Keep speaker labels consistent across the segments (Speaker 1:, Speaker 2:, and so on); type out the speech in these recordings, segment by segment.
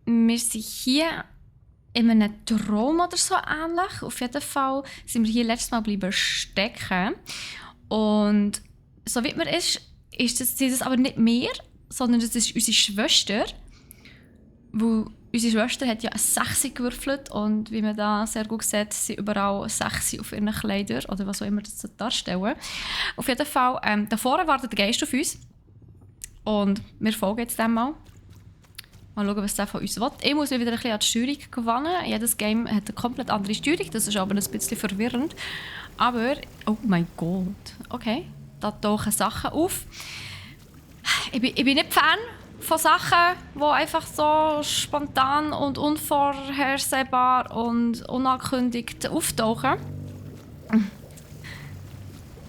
Speaker 1: wir sind hier in einem Traum oder so ähnlich. Auf jeden Fall sind wir hier letztes Mal bleiben stecken. Und so wie man ist das aber nicht mehr, sondern das ist unsere Schwester. Weil unsere Schwester hat ja eine 6 gewürfelt und wie man da sehr gut sieht, sind überall 6 auf ihren Kleidern oder was auch immer das darstellen. Auf jeden Fall, da vorne wartet der Geist auf uns. Und wir folgen jetzt dem mal. Mal schauen, was der von uns will. Ich muss mich wieder ein bisschen an die Steuerung gewöhnen. Jedes Game hat eine komplett andere Steuerung, das ist aber ein bisschen verwirrend. Aber, oh mein Gott, okay, da tauchen Sachen auf. Ich bin nicht Fan von Sachen, die einfach so spontan und unvorhersehbar und unangekündigt auftauchen.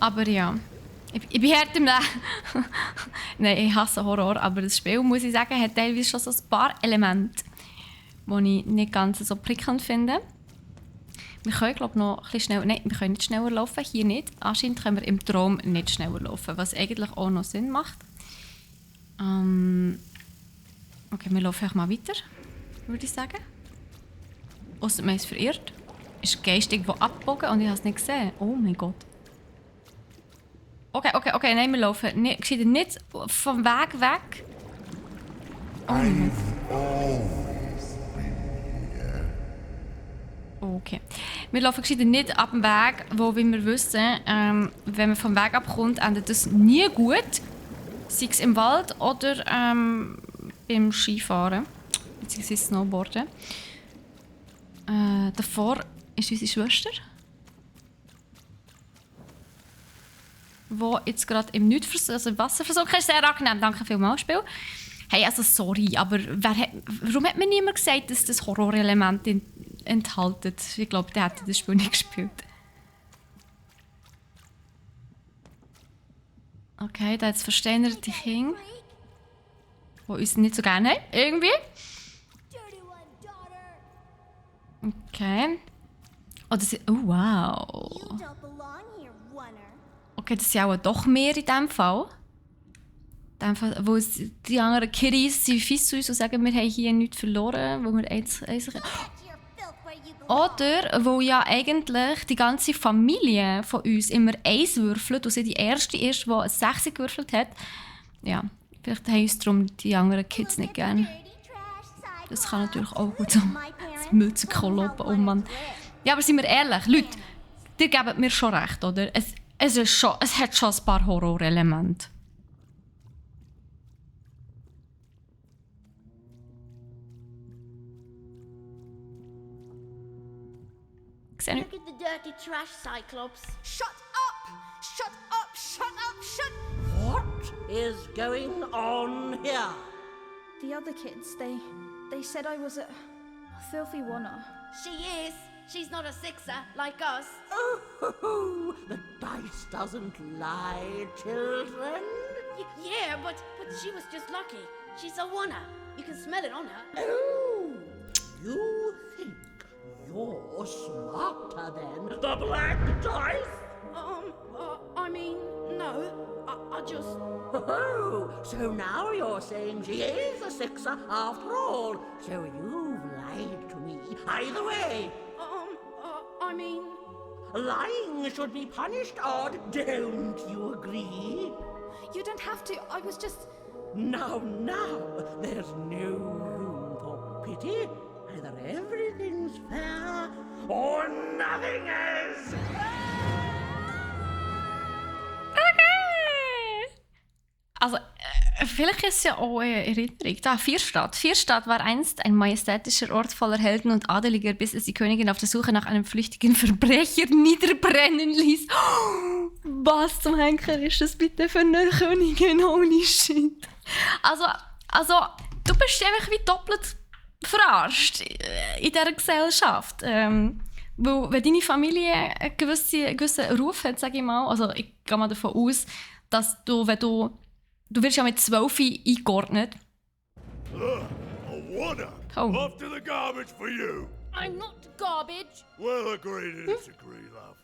Speaker 1: Aber ja, ich bin hart im Leben. Nein, ich hasse Horror, aber das Spiel, muss ich sagen, hat teilweise schon so ein paar Elemente, die ich nicht ganz so prickelnd finde. Wir können, glaube ich, noch ein bisschen schneller... Nein, wir können nicht schneller laufen, hier nicht. Anscheinend können wir im Traum nicht schneller laufen, was eigentlich auch noch Sinn macht. Okay, wir laufen mal weiter, würde ich sagen. Ausser man ist verirrt. Ist geistig wo abgebogen und ich habe es nicht gesehen. Oh mein Gott. Okay, nein, wir laufen nicht vom Weg weg. Oh mein Gott. Okay. Wir laufen nicht ab dem Weg, wo, wie wir wissen, wenn man vom Weg abkommt, endet das nie gut. Sei es im Wald oder beim Skifahren, beziehungsweise Snowboarden. Davor ist unsere Schwester, die jetzt gerade im Wasser versunken ist. Sehr angenehm, danke vielmals, Spiel. Hey, also sorry, aber warum hat mir niemand gesagt, dass das Horrorelement enthält? Ich glaube, der hätte das Spiel nicht gespielt. Okay, da jetzt versteinerte Kinder, die uns nicht so gerne haben, irgendwie. Okay. Oh, wow. Okay, das sind auch doch mehr in diesem Fall. Wo die anderen Kiddies sind fies zu uns und sagen, wir haben hier nichts verloren, wo wir eins. Oder wo ja eigentlich die ganze Familie von uns immer 1 würfelt und sie die erste ist, die eine 6 gewürfelt hat. Ja, vielleicht haben uns darum die anderen Kids nicht gern. Das kann natürlich auch gut so das Müllzeug loben. Oh Mann. Ja, aber sind wir ehrlich, Leute, ihr gebt mir schon recht, oder? Es hat schon ein paar Horrorelemente.
Speaker 2: Look at the dirty trash, Cyclops. Shut up! Shut up! Shut up! Shut...
Speaker 3: What is going on here?
Speaker 4: The other kids, they said I was a filthy oner.
Speaker 2: She is. She's not a 6er like us.
Speaker 3: Oh, the dice doesn't lie, children.
Speaker 2: Yeah, but she was just lucky. She's a oner. You can smell it on her.
Speaker 3: Oh, you think you're smarter than the black dice?
Speaker 2: I mean, no. I just...
Speaker 3: Oh, so now you're saying she is a 6er after all. So you've lied to me. Either way.
Speaker 2: I mean...
Speaker 3: Lying should be punished, Odd. Don't you agree?
Speaker 4: You don't have to. I was just...
Speaker 3: Now, there's no room for pity. Either everything's fair or nothing is.
Speaker 1: Also, vielleicht ist es ja auch eine Erinnerung. Da, Zwei-Stadt. Zwei-Stadt war einst ein majestätischer Ort voller Helden und Adeliger, bis es die Königin auf der Suche nach einem flüchtigen Verbrecher niederbrennen ließ. Was zum Henker ist das bitte für eine Königin? Holy shit. Also, du bist einfach wie doppelt verarscht in dieser Gesellschaft. Weil, wenn deine Familie einen gewissen Ruf hat, sage ich mal, also ich gehe mal davon aus, dass du wirst ja mit 12 eingeordnet.
Speaker 5: A water.
Speaker 1: Oh.
Speaker 5: Off to the garbage for you.
Speaker 2: I'm not garbage.
Speaker 5: Well, agree to disagree, love.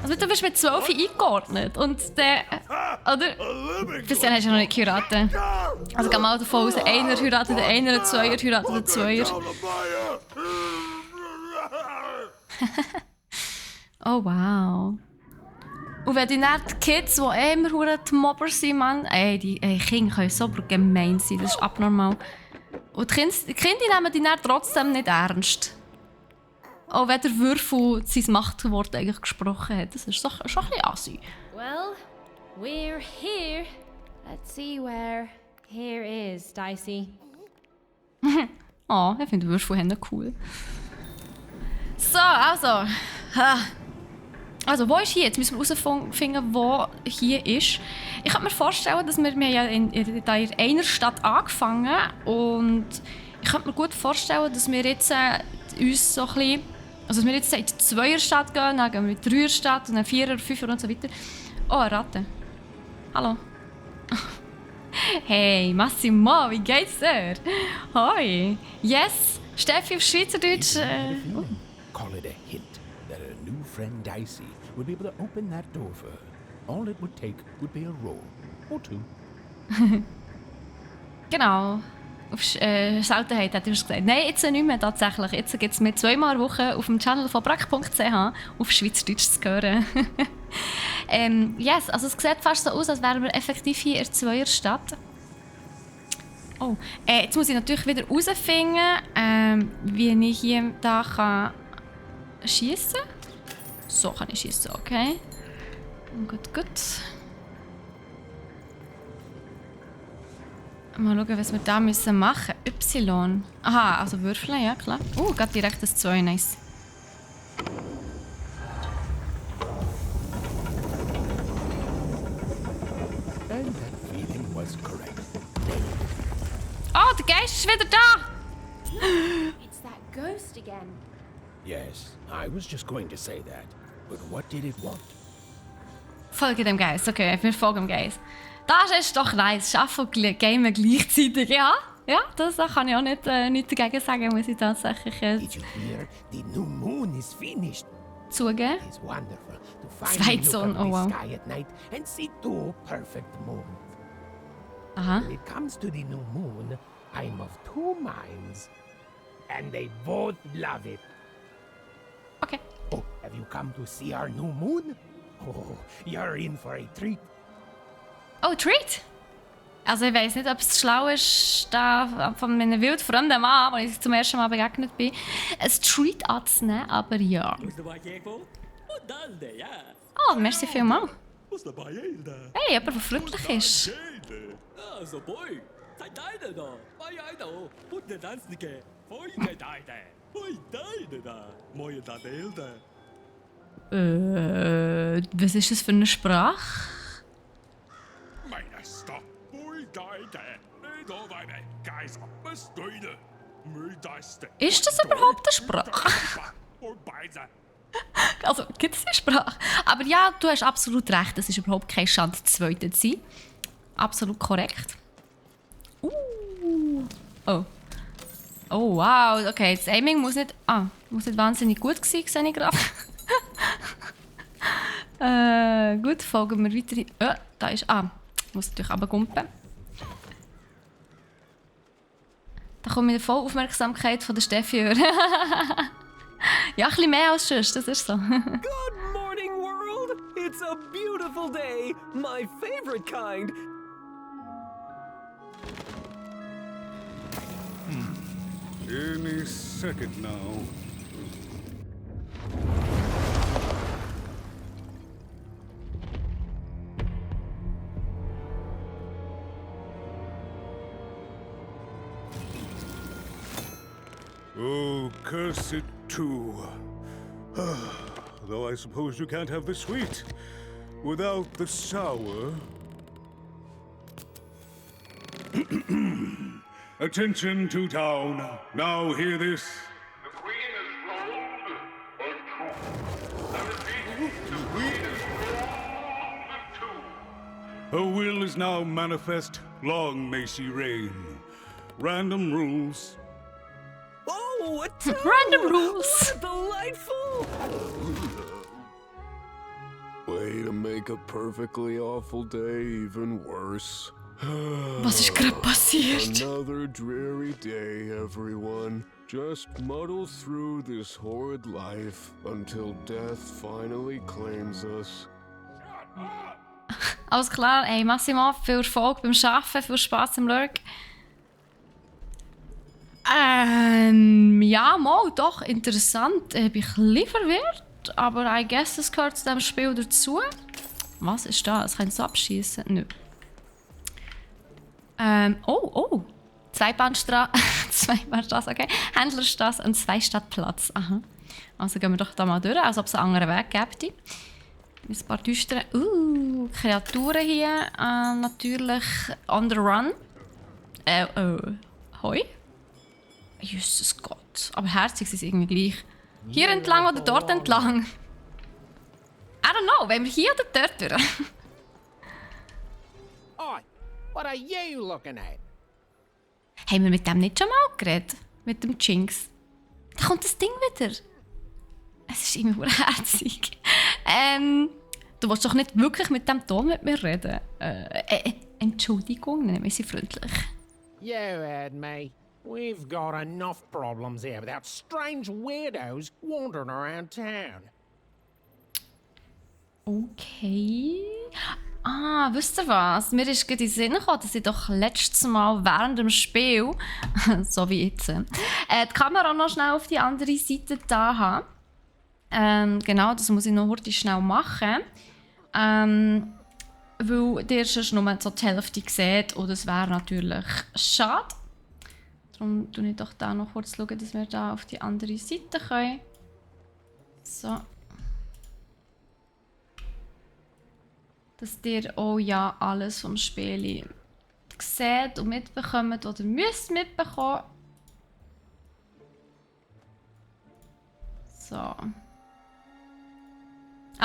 Speaker 1: Also du bist mit 12 eingeordnet und der... Oder? Bis dann hast du ja noch nicht geheiratet. Also geh mal davon aus, einer heiratet den einen, ein Zweier heiratet den Zweier. Oh wow. Und wenn die dann die Kids, die immer die Mobber sind, Mann, die Kinder können so gemein sein, das ist abnormal. Und die Kinder nehmen die dann trotzdem nicht ernst. Auch wenn der Würfel sein Machtwort eigentlich gesprochen hat. Das ist schon ein bisschen assi.
Speaker 6: Well, we're here. Let's see where here is, Dicey.
Speaker 1: Oh, ich finde Würfel cool. So, also. Also, wo ist hier? Jetzt müssen wir herausfinden, wo hier ist. Ich kann mir vorstellen, dass wir ja in einer Stadt angefangen und ich könnte mir gut vorstellen, dass wir jetzt uns so ein bisschen, also dass wir jetzt in die Zwei-Stadt gehen, dann gehen wir in die Drei-Stadt und dann Vierer, Fünfer und so weiter. Oh, eine Ratte. Hallo. Hey, Massimo, wie geht's dir? Hoi. Yes, Stefy auf Schweizerdeutsch.
Speaker 7: Call it a hint that a new friend Dicey would be able to open that door for her. All it would take would be a roll or two.
Speaker 1: Genau. Auf Seltenheit hat er es gesagt. Nein, jetzt nicht mehr tatsächlich. Jetzt gibt es mir 2-mal Woche auf dem Channel von brack.ch auf Schweizerdeutsch zu hören. Yes, also es sieht fast so aus, als wären wir effektiv hier in der Zwei-Stadt. Oh, jetzt muss ich natürlich wieder herausfinden, wie ich hier da schießen kann. So kann ich schießen, okay. Gut, gut. Mal schauen, was wir da müssen machen müssen. Y. Aha, also würfeln, ja klar. Geht direkt das 2, nice.
Speaker 7: And that feeling was correct.
Speaker 1: Oh, der Geist ist wieder da!
Speaker 6: It's that ghost again.
Speaker 7: Yes, I was just going to say that. But what did it want?
Speaker 1: Folge dem Geist, okay, wir folgen dem Geist. Das ist doch nice, Schaffen und Gamen gleichzeitig, ja? Ja, da kann ich auch nicht dagegen sagen, muss ich tatsächlich
Speaker 7: Did you hear? The new moon is finished.
Speaker 1: zugeben.
Speaker 7: It's wonderful to
Speaker 1: Zweitsonne,
Speaker 7: finally look
Speaker 1: oh
Speaker 7: up
Speaker 1: wow.
Speaker 7: the sky at night and see 2 perfect moons.
Speaker 1: Aha.
Speaker 7: When it comes to the new moon, I'm of 2 minds. And they both love it.
Speaker 1: Okay.
Speaker 7: Oh, have you come to see our new moon? Oh, you're in for a treat.
Speaker 1: Oh, Treat! Also ich weiss nicht, ob es schlau ist, da von einem wildfremden Mann, als ich zum ersten Mal begegnet bin, ein Treat anzunehmen, aber ja. Oh, merci vielmals. Hey, jemand, der freundlich ist. Was ist das für eine Sprache? Ist das überhaupt eine Sprache? Also, gibt es eine Sprache? Aber ja, du hast absolut recht, es ist überhaupt keine Schande, Zweite zu sein. Absolut korrekt. Oh. Oh, wow. Okay, das Aiming muss nicht wahnsinnig gut sein, sehe ich gerade. Gut, folgen wir weiter. Da ist... ich muss natürlich runtergumpen. Da kommt mir voll Aufmerksamkeit von der Stefy. Ja, ein bisschen mehr als sonst, das ist so.
Speaker 8: Good morning, world! It's a beautiful day, my favorite kind.
Speaker 5: Any second now. Oh, curse it too. Though I suppose you can't have the sweet without the sour. Attention to town. Now hear this. The queen is rolled or true. I repeat, the queen is rolled or true. Her will is now manifest. Long may she reign. Random rules.
Speaker 8: Oh, a toad!
Speaker 1: Random rules.
Speaker 8: What delightful!
Speaker 9: way to make a perfectly awful day even worse.
Speaker 1: Was ist gerade passiert?
Speaker 9: Another dreary day, everyone. Just muddle through this horrid life until death finally claims us.
Speaker 1: Alles klar, ey, Massimo, viel Erfolg beim Arbeiten, viel Spaß im Lurk. Ja, mal, doch, interessant. Ich bin ein bisschen verwirrt, aber I guess es gehört zu diesem Spiel dazu. Was ist das? Kann ich so abschießen? Nö. Oh. Zwei-Bahnstraße, okay. Händlerstraße und Zwei-Stadt-Platz. Aha. Also gehen wir doch da mal durch, als ob es einen anderen Weg gäbe. Ein paar düstere. Kreaturen hier. Natürlich on the run. Hoi. Jesus Gott. Aber herzig sind sie irgendwie gleich. Hier entlang oder dort entlang? I don't know. Wollen wir hier oder dort durch?
Speaker 7: Oi, what are you looking at?
Speaker 1: Haben wir mit dem nicht schon mal geredet? Mit dem Jinx? Da kommt das Ding wieder. Es ist immer herzig. Du willst doch nicht wirklich mit dem Ton mit mir reden? Entschuldigung, nennen wir sie freundlich.
Speaker 7: You heard me. We've got enough problems here without strange weirdos wandering around town.
Speaker 1: Okay. Wisst ihr was? Mir ist gerade in den Sinn gekommen, dass ich doch letztes Mal während dem Spiel, so wie jetzt, die Kamera noch schnell auf die andere Seite da haben. Genau, das muss ich noch heute schnell machen. Weil ihr sonst nur so die Hälfte seht und das wäre natürlich schade. Darum schaue ich doch da noch kurz, dass wir da auf die andere Seite können. So. Dass ihr auch ja alles vom Spiel seht und mitbekommt oder müsst mitbekommen. So.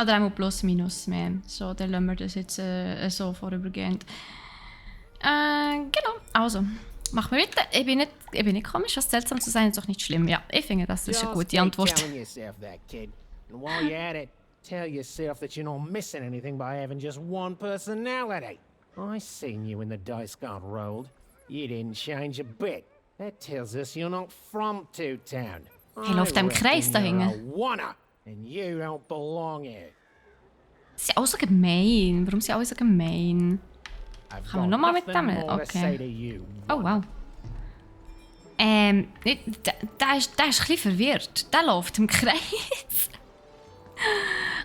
Speaker 1: Oder einmal plus minus mehr. So, dann lassen wir das jetzt so vorübergehend. Genau, also. Machen wir weiter. Ich bin nicht komisch, was seltsam zu sein ist doch nicht schlimm. Ja, ich finde, das ist eine gute Antwort.
Speaker 7: Tell yourself that you're not missing anything by having just one personality. I seen you when the dice got rolled. You didn't change a bit. That tells us you're not from Two Town.
Speaker 1: Hey, läuft im Kreis da hinten.
Speaker 7: And you don't belong here.
Speaker 1: Sie sind auch so gemein. Warum sind sie alle so gemein? Kann man nochmal mit dem? Okay. Oh wow. Der ist ein bisschen verwirrt. Der läuft im Kreis.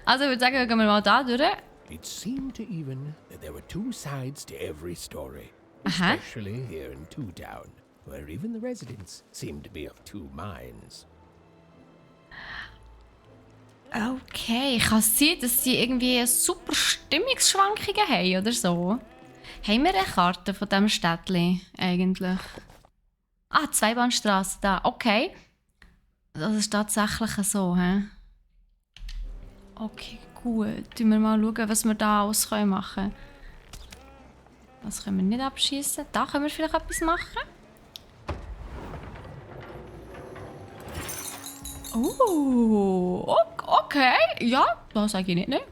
Speaker 1: Also ich würde sagen, gehen wir mal da durch.
Speaker 7: It seemed to even that there were two sides to every story. Especially here in Two Town, where even the residents seem to be of two minds.
Speaker 1: Okay, kann es sein, dass sie irgendwie super Stimmungsschwankungen haben oder so? Haben wir eine Karte von diesem Städtchen eigentlich? Zwei-Bahnstraße da, okay. Das ist tatsächlich so, hä? Okay, gut. Schauen wir mal, was wir da alles machen können. Das können wir nicht abschießen. Da können wir vielleicht etwas machen. Okay. Ja, das sage ich nicht.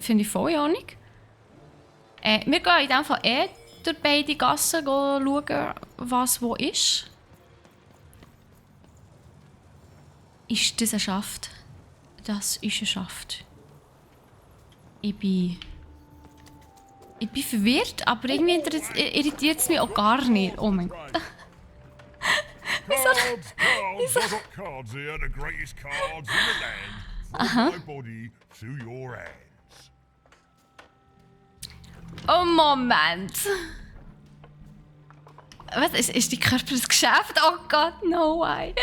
Speaker 1: Finde ich voll ja nicht. Wir gehen in diesem Fall durch beide Gassen schauen, was wo ist. Ist das ein Schaft? Das ist ein Schaft. Ich bin verwirrt, aber irgendwie irritiert es mich auch gar nicht. Oh mein Gott.
Speaker 5: Cards, I've got cards here, the greatest cards in the land. From my body to your hands.
Speaker 1: Oh, Moment. Was, ist die Körper ein Geschäft? Oh Gott, no way.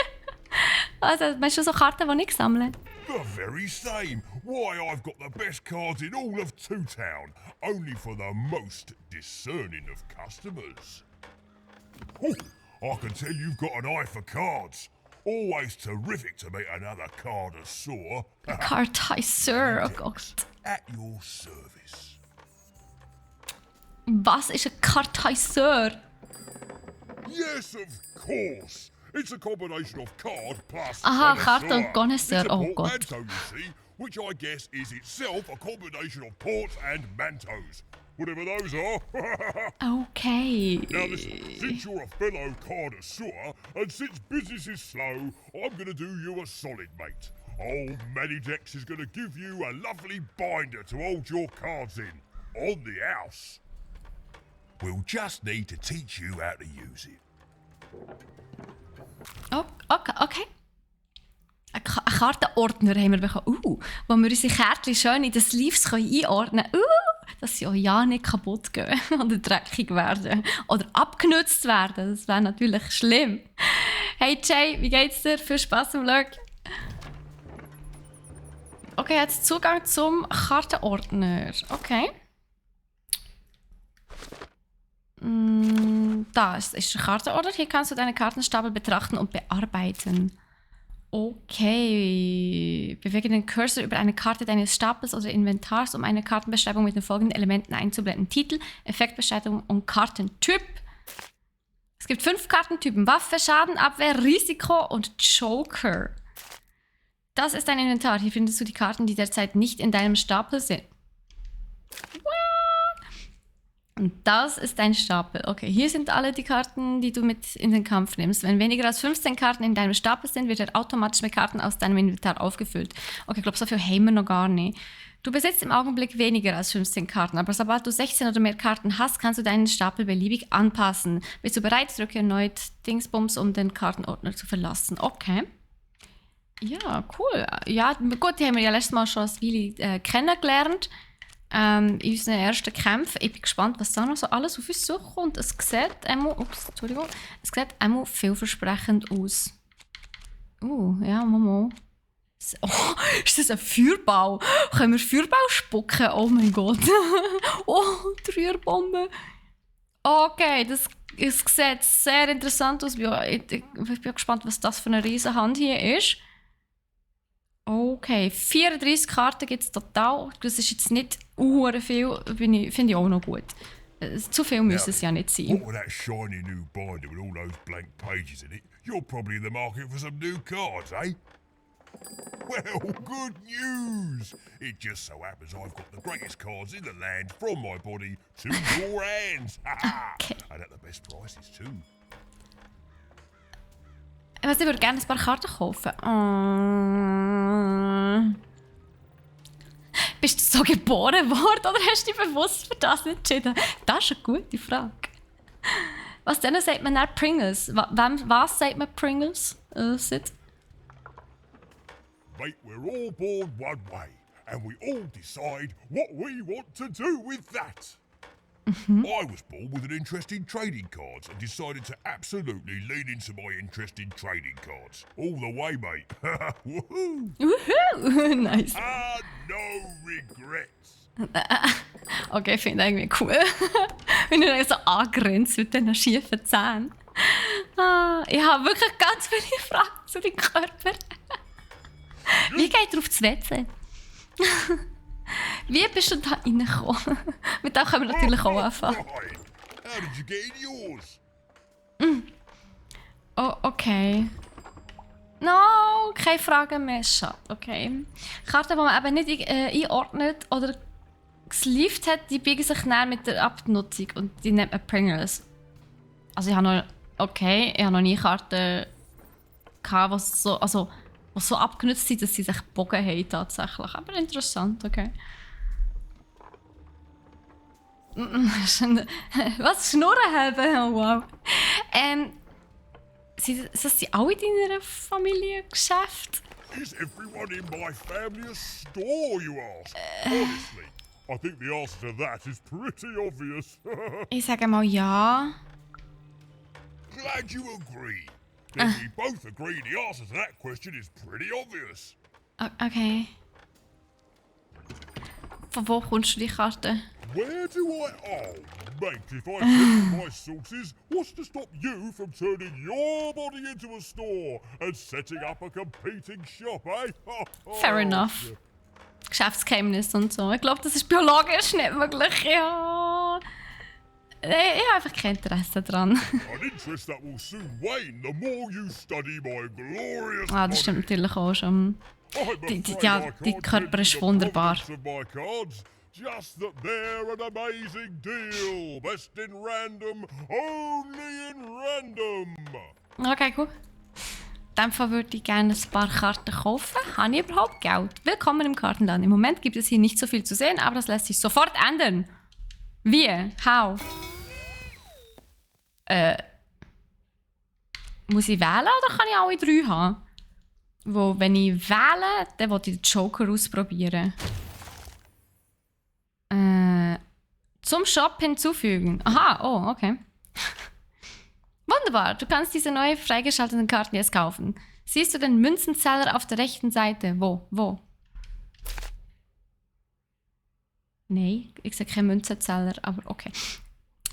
Speaker 1: Also, meinst du so Karten, die ich sammle?
Speaker 5: The very same. Why, I've got the best cards in all of Two Town, only for the most discerning of customers. Oh, I can tell you've got an eye for cards. Always terrific to meet another connoisseur.
Speaker 1: Connoisseur, oh Gott.
Speaker 5: At your service.
Speaker 1: Was ist ein Connoisseur?
Speaker 5: Yes, of course. It's a combination of card plus
Speaker 1: Aha, Karte und Connoisseur. Oh Gott.
Speaker 5: Panto, you see, which I guess is itself a combination of ports and mantos. Whatever those are.
Speaker 1: Okay.
Speaker 5: Now listen, since you're a fellow connoisseur, and since business is slow, I'm gonna do you a solid, mate. Old Manidex is gonna give you a lovely binder to hold your cards in, on the house. We'll just need to teach you how to use it.
Speaker 1: Oh, okay. Ein Kartenordner haben wir bekommen. Wo wir unsere Kärtchen schön in den Sleeves einordnen können. Dass sie auch ja nicht kaputt gehen oder dreckig werden. Oder abgenutzt werden. Das wäre natürlich schlimm. Hey Jay, wie geht's dir? Viel Spaß im Lurk. Okay, jetzt Zugang zum Kartenordner. Okay. Da ist der Kartenordner. Hier kannst du deine Kartenstapel betrachten und bearbeiten. Okay. Bewege den Cursor über eine Karte deines Stapels oder Inventars, um eine Kartenbeschreibung mit den folgenden Elementen einzublenden. Titel, Effektbeschreibung und Kartentyp. Es gibt 5 Kartentypen. Waffe, Schaden, Abwehr, Risiko und Joker. Das ist dein Inventar. Hier findest du die Karten, die derzeit nicht in deinem Stapel sind. Und das ist dein Stapel. Okay, hier sind alle die Karten, die du mit in den Kampf nimmst. Wenn weniger als 15 Karten in deinem Stapel sind, wird er automatisch mit Karten aus deinem Inventar aufgefüllt. Okay, ich glaube, so viel haben wir noch gar nicht. Du besitzt im Augenblick weniger als 15 Karten, aber sobald du 16 oder mehr Karten hast, kannst du deinen Stapel beliebig anpassen. Bist du bereit? Drücke erneut Dingsbums, um den Kartenordner zu verlassen. Okay. Ja, cool. Ja, gut, die haben wir ja letztes Mal schon als Weile kennengelernt. In unseren ersten Kämpfen. Ich bin gespannt, was da noch so alles auf uns zukommt. Es sieht einmal vielversprechend aus. Ja, Mama. Oh, ist das ein Feuerball? Können wir Feuerball spucken? Oh mein Gott. Oh, die Rührbombe. Okay, das sieht sehr interessant aus. Ich bin gespannt, was das für eine riesen Hand hier ist. Okay, 34 Karten gibt es total. Das ist jetzt nicht viel, finde ich auch noch gut. Zu viel müssen es ja nicht sein.
Speaker 5: What with that shiny new binder with all those blank pages in it, you're probably in the market for some new cards, eh? Well, good news! It just so happens I've got the greatest cards in the land from my body to your hands. Okay. And at the best prices too.
Speaker 1: Ich würde gerne ein paar Karten kaufen. Bist du so geboren worden oder hast du dich bewusst für das entschieden? Das ist eine gute Frage. Was denn sagt man nach Pringles? Was sagt man Pringles? Sid?
Speaker 5: Mate, we're all born one way, and we all decide what we want to do with that. I was born with an interest in trading cards and decided to absolutely lean into my interest in trading cards. All the way, mate. Woohoo!
Speaker 1: Woohoo! Nice.
Speaker 5: No regrets.
Speaker 1: Okay, finde ich irgendwie cool. Wenn du dann so angrinst mit diesen schiefen Zähnen. Ich habe wirklich ganz viele Fragen zu deinem Körper. Wie geht er aufs WC? Wie bist du da reingekommen? Mit dem können wir natürlich auch anfangen.
Speaker 5: How did you get in yours?
Speaker 1: Oh, okay. No, keine Fragen mehr. Schade, okay. Karten, die man eben nicht einordnet oder gesleeved hat, die biegen sich näher mit der Abnutzung und die nennt man Pringles. Also ich habe noch nie Karten gehabt, die so abgenutzt sind, dass sie sich gebogen haben tatsächlich. Aber interessant, okay. Was? Schnurren haben? Oh, wow. Sind alle in deiner Familie Geschäft?
Speaker 5: Is everyone in my family a store, you ask? Honestly, I think the answer to that is pretty obvious.
Speaker 1: Ich sage mal ja.
Speaker 5: Glad you agree. Then we both agree the answer to that question is pretty obvious.
Speaker 1: Okay. Von wo kommst du die Karte?
Speaker 5: Where do I... Oh, mate, if I check my sources, what's to stop you from turning your body into a store and setting up a competing shop, eh?
Speaker 1: Fair enough. Geschäftsgeheimnis und so. Ich glaube, das ist biologisch nicht möglich. Ja. Ich habe einfach kein Interesse daran.
Speaker 5: An interest that will soon wane the more you study my glorious
Speaker 1: Das stimmt natürlich auch schon. Die Körper ist wunderbar.
Speaker 5: Just that they're an amazing deal. Best in random, only in random.
Speaker 1: Okay, gut. In dem Fall würde ich gerne ein paar Karten kaufen. Habe ich überhaupt Geld? Willkommen im Kartenladen. Im Moment gibt es hier nicht so viel zu sehen, aber das lässt sich sofort ändern. Wie? How? Muss ich wählen oder kann ich alle 3 haben? Wo, wenn ich wähle, dann will ich den Joker ausprobieren. Zum Shop hinzufügen. Aha, oh, okay. Wunderbar, du kannst diese neu freigeschalteten Karten jetzt kaufen. Siehst du den Münzenzähler auf der rechten Seite? Wo? Nein, ich sehe keinen Münzenzähler, aber okay.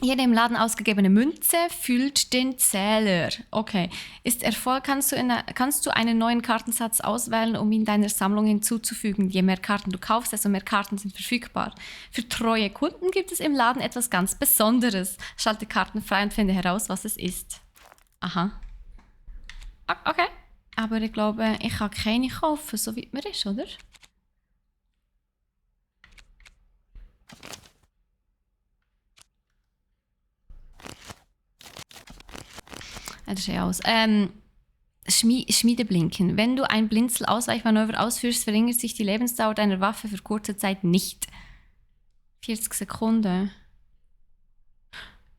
Speaker 1: Jede im Laden ausgegebene Münze füllt den Zähler. Okay. Ist Erfolg, kannst du einen neuen Kartensatz auswählen, um ihn deiner Sammlung hinzuzufügen. Je mehr Karten du kaufst, desto mehr Karten sind verfügbar. Für treue Kunden gibt es im Laden etwas ganz Besonderes. Schalte Karten frei und finde heraus, was es ist. Aha. Okay. Aber ich glaube, ich kann keine kaufen, so wie mir ist, oder? Das ist ja aus. Schmiedeblinken. Wenn du ein Blinzel-Ausweichmanöver ausführst, verringert sich die Lebensdauer deiner Waffe für kurze Zeit nicht. 40 Sekunden.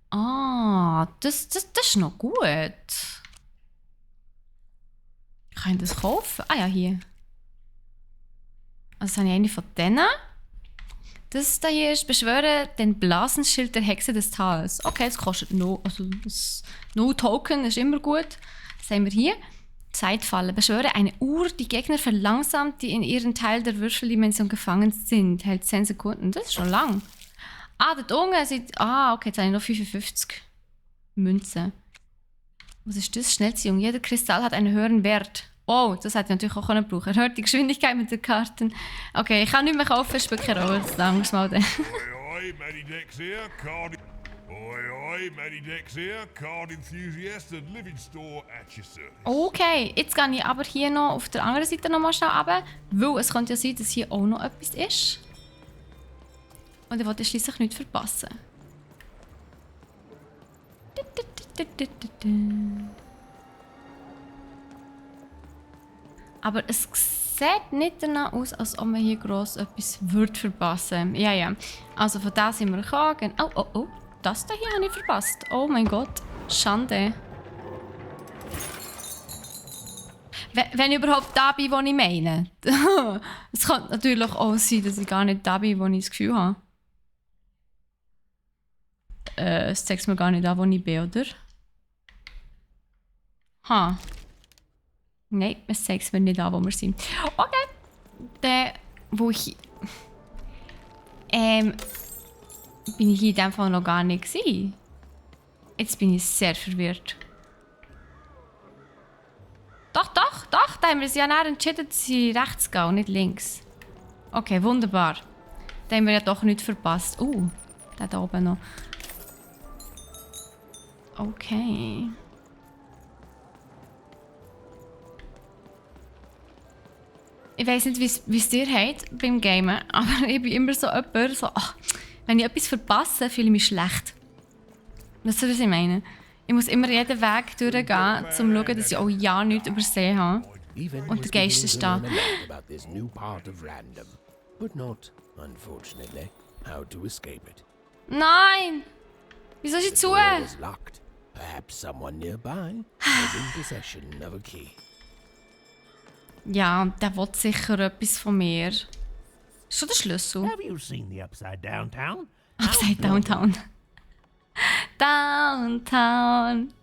Speaker 1: Ah, das ist noch gut. Kann ich das kaufen? Ah ja, hier. Also habe ich eine von denen. Das hier ist beschwöre den Blasenschild der Hexe des Tals. Okay, das kostet no Token, ist immer gut. Das haben wir hier. Zeitfalle. Beschwöre eine Uhr, die Gegner verlangsamt, die in ihren Teil der Würfeldimension gefangen sind. Hält 10 Sekunden. Das ist schon lang. Ah, der Unge sieht... Ah, okay, jetzt habe ich noch 55 Münzen. Was ist das? Schnellziehung. Jeder Kristall hat einen höheren Wert. Oh, das hätte ich natürlich auch brauchen können. Erhöht die Geschwindigkeit mit den Karten. Okay, ich kann nicht mehr kaufen, spielt keine Rolle. Das lang's mal dann.
Speaker 5: Oi, Maddie Dex here, card... Oi, Maddie Dex here, card enthusiast and living store at your service.
Speaker 1: Okay, jetzt gehe ich aber hier noch auf der anderen Seite noch mal schnell runter, weil es könnte ja sein, dass hier auch noch etwas ist. Und ich wollte schliesslich nichts verpassen. Aber es sieht nicht danach aus, als ob man hier gross etwas verpassen würde. Ja. Also von da sind wir gekommen. Oh. Das hier habe ich verpasst. Oh mein Gott. Schande. Wenn ich überhaupt da bin, wo ich meine. Es kann natürlich auch sein, dass ich gar nicht da bin, wo ich das Gefühl habe. Es zeigt mir gar nicht an, wo ich bin, oder? Nein, es zeigt mir nicht an, wo wir sind. Okay. Dann, wo ich... bin ich hier in dem Fall noch gar nicht gewesen. Jetzt bin ich sehr verwirrt. Doch, da haben wir uns ja nachher entschieden, dass sie rechts gehen und nicht links. Okay, wunderbar. Da haben wir ja doch nichts verpasst. Der da oben noch. Okay. Ich weiss nicht, wie es dir geht beim Gamen, aber ich bin immer so jemand, so, wenn ich etwas verpasse, fühle ich mich schlecht. Weißt du, was ich meine? Ich muss immer jeden Weg durchgehen, um zu schauen, dass ich auch ja nichts übersehen habe. Und der Geist ist da. Nein! Wieso ist sie zu? Ja, der will sicher etwas von mir. Ist schon der Schlüssel?
Speaker 3: Have you seen the Upside Downtown?
Speaker 1: Upside Downtown. Downtown.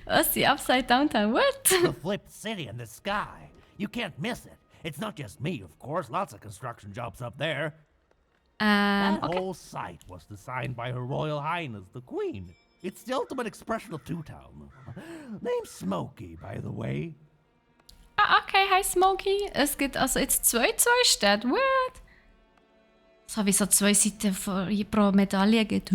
Speaker 1: Was ist die Upside Downtown? What?
Speaker 3: The flipped city in the sky. You can't miss it. It's not just me, of course. Lots of construction jobs up there. That whole site was designed by Her Royal Highness, the Queen. It's the ultimate expression of Two-Town. Name's Smokey, by the way.
Speaker 1: Okay, hi Smokey. Es gibt also jetzt zwei Städte. What? So wie so 2 Seiten pro Medaille gibt.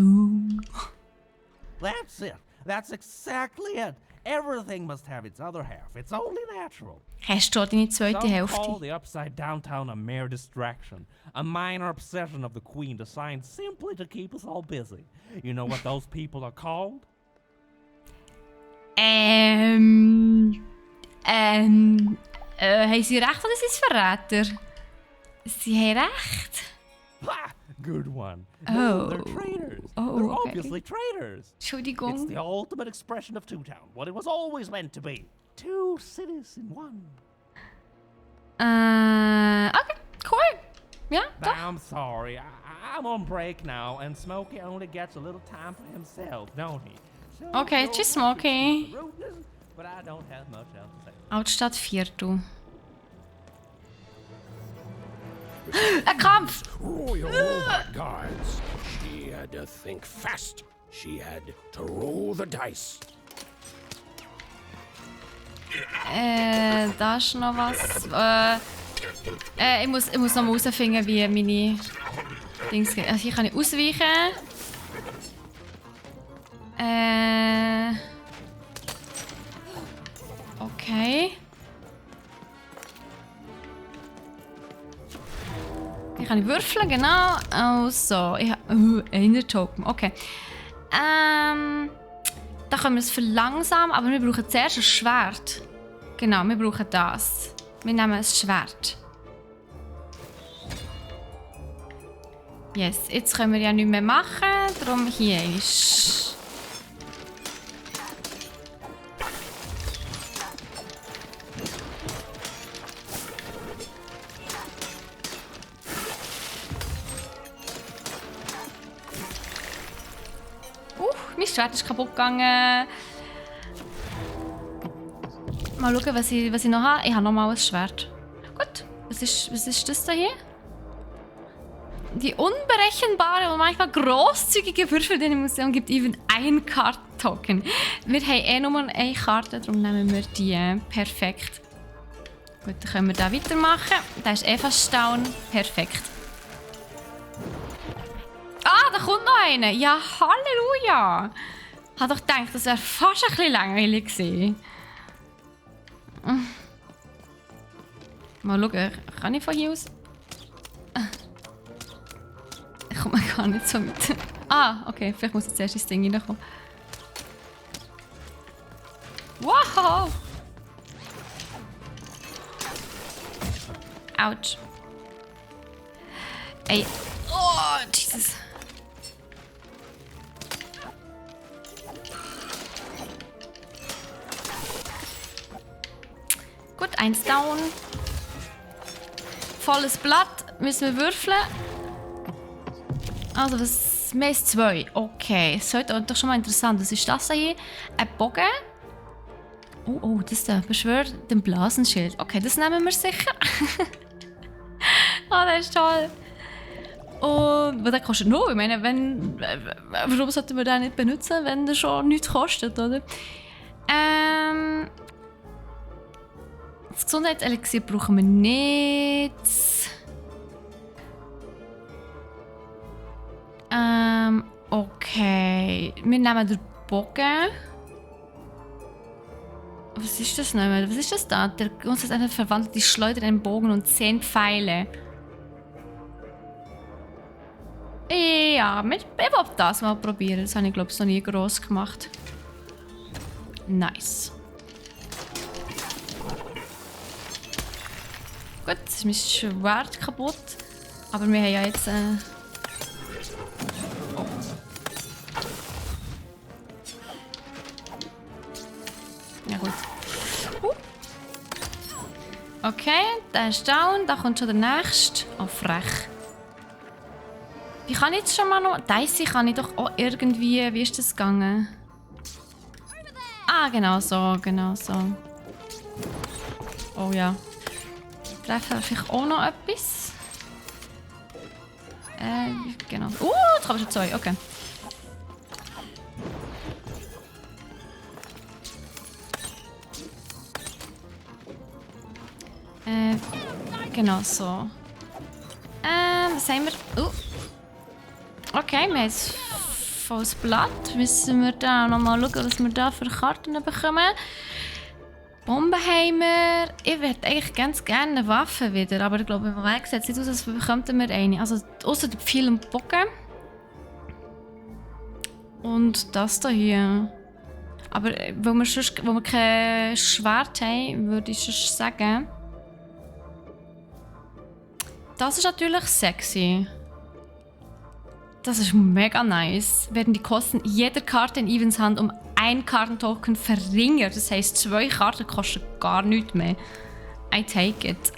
Speaker 3: That's it. That's exactly it. Everything must have its other half. It's only natural.
Speaker 1: Hast du deine zweite
Speaker 3: Some call
Speaker 1: Hälfte?
Speaker 3: the upside down town a mere distraction, a minor obsession of the Queen designed simply to keep us all busy. You know what those people are called?
Speaker 1: Haben sie recht oder sind es Verräter? Sie haben recht.
Speaker 3: Ha! Good one.
Speaker 1: Oh.
Speaker 3: No, they're traitors.
Speaker 1: Oh,
Speaker 3: they're
Speaker 1: okay.
Speaker 3: obviously traitors. It's
Speaker 1: Entschuldigung.
Speaker 3: the ultimate expression of Two Town, what it was always meant to be. Two cities in one.
Speaker 1: Okay, cool. Ja, doch.
Speaker 3: I'm sorry. I'm on break now, and Smokey only gets a little time for himself, don't he? So
Speaker 1: Okay,
Speaker 3: no
Speaker 1: tschüss,
Speaker 3: apologies
Speaker 1: Smokey.
Speaker 3: for the rudeness, but I don't have much else to say.
Speaker 1: Altstadt Viertel. Ein Kampf!
Speaker 10: Royal Robot Guards. She had to think fast. She had to roll the dice.
Speaker 1: Da ist noch was. Ich muss noch mal herausfinden, wie meine Dings gehen. Also hier kann ich ausweichen. Okay. Hier kann ich würfeln, genau. Also, ich habe einen Token. Okay. Da können wir es verlangsamen, aber wir brauchen zuerst ein Schwert. Genau, wir brauchen das. Wir nehmen ein Schwert. Yes, jetzt können wir ja nichts mehr machen, darum hier ist. Mein Schwert ist kaputt gegangen. Mal schauen, was ich noch habe. Ich habe noch mal ein Schwert. Gut, was ist das da hier? Die unberechenbare und manchmal grosszügige Würfel, die im Museum gibt even ein Kartentoken. Wir haben nur eine Karte, darum nehmen wir die. Perfekt. Gut, dann können wir da weitermachen. Da ist fast down. Perfekt. Ah, da kommt noch einer. Ja, Halleluja. Ich habe doch gedacht, das wäre fast ein bisschen langweilig gewesen. Mal schauen, kann ich von hier aus? Ich komme gar nicht so mit. Ah, okay, vielleicht muss ich zuerst ins Ding reinkommen. Wow! Autsch. Ey. Oh, Jesus. Gut, eins down. Volles Blatt. Müssen wir würfeln. Also, was? Mehr als 2. Okay, das ist doch schon mal interessant. Was ist das hier? Ein Bogen. Oh, das da. Beschwört den Blasenschild. Okay, das nehmen wir sicher. Oh, das ist toll. Und der kostet noch. Ich meine, warum sollten wir den nicht benutzen, wenn der schon nichts kostet, oder? Das Gesundheitselixier brauchen wir nicht. Okay. Wir nehmen den Bogen. Was ist das noch? Was ist das da? Der uns ist einfach verwandelt die Schleuder in einen Bogen und 10 Pfeile. Ja, ich will das mal probieren. Das habe ich, glaube ich, noch nie gross gemacht. Nice. Gut, jetzt ist mein Schwert kaputt. Aber wir haben ja jetzt... Oh. Ja gut. Okay, der ist down. Da kommt schon der nächste. Oh, frech. Wie kann ich jetzt schon mal noch... Dicey kann ich doch auch irgendwie... Wie ist das gegangen? Ah, genau so, genau so. Oh ja. Treffen vielleicht auch noch etwas. Genau. Jetzt habe ich schon 2, okay. Genau so. Was haben wir? Okay, wir haben jetzt volles Blatt. Müssen wir da nochmal schauen, was wir da für Karten bekommen. Bombenheimer. Ich würde eigentlich ganz gerne eine Waffe wieder, aber ich glaube, im Moment sieht es nicht aus, als bekommen wir eine. Also außer der Pfeil und Bogen. Und das da hier. Aber weil wir kein Schwert haben, würde ich sonst sagen. Das ist natürlich sexy. Das ist mega nice. Werden die Kosten jeder Karte in Evans Hand um 1 Kartentoken verringert. Das heisst, 2 Karten kosten gar nichts mehr. I take it.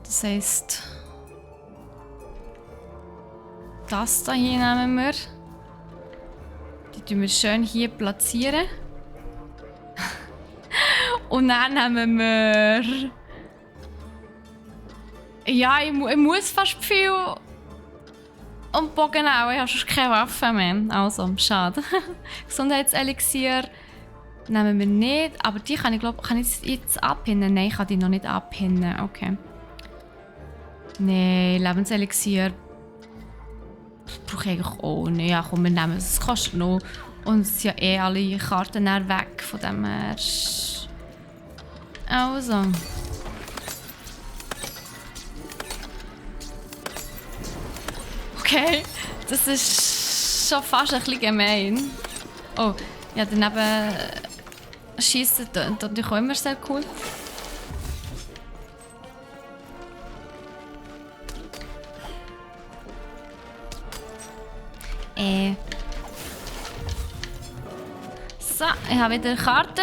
Speaker 1: Das heisst, das da hier nehmen wir. Die tun wir schön hier platzieren. Und dann nehmen wir... Ja, ich muss fast viel... Und Bogen auch, ich habe sonst keine Waffe mehr. Also, schade. Gesundheitselixier nehmen wir nicht. Aber die kann ich glaube, kann ich jetzt abpinnen? Nein, ich kann die noch nicht abpinnen. Okay. Nein, Lebenselixier brauche ich eigentlich auch nicht. Ja, komm, wir nehmen es. Es kostet noch. Und es sind ja eh alle Karten dann weg. Von dem her. Also. Okay, das ist schon fast ein bisschen gemein. Oh, ja, daneben schießen natürlich auch immer sehr cool. So, ich habe wieder Karten.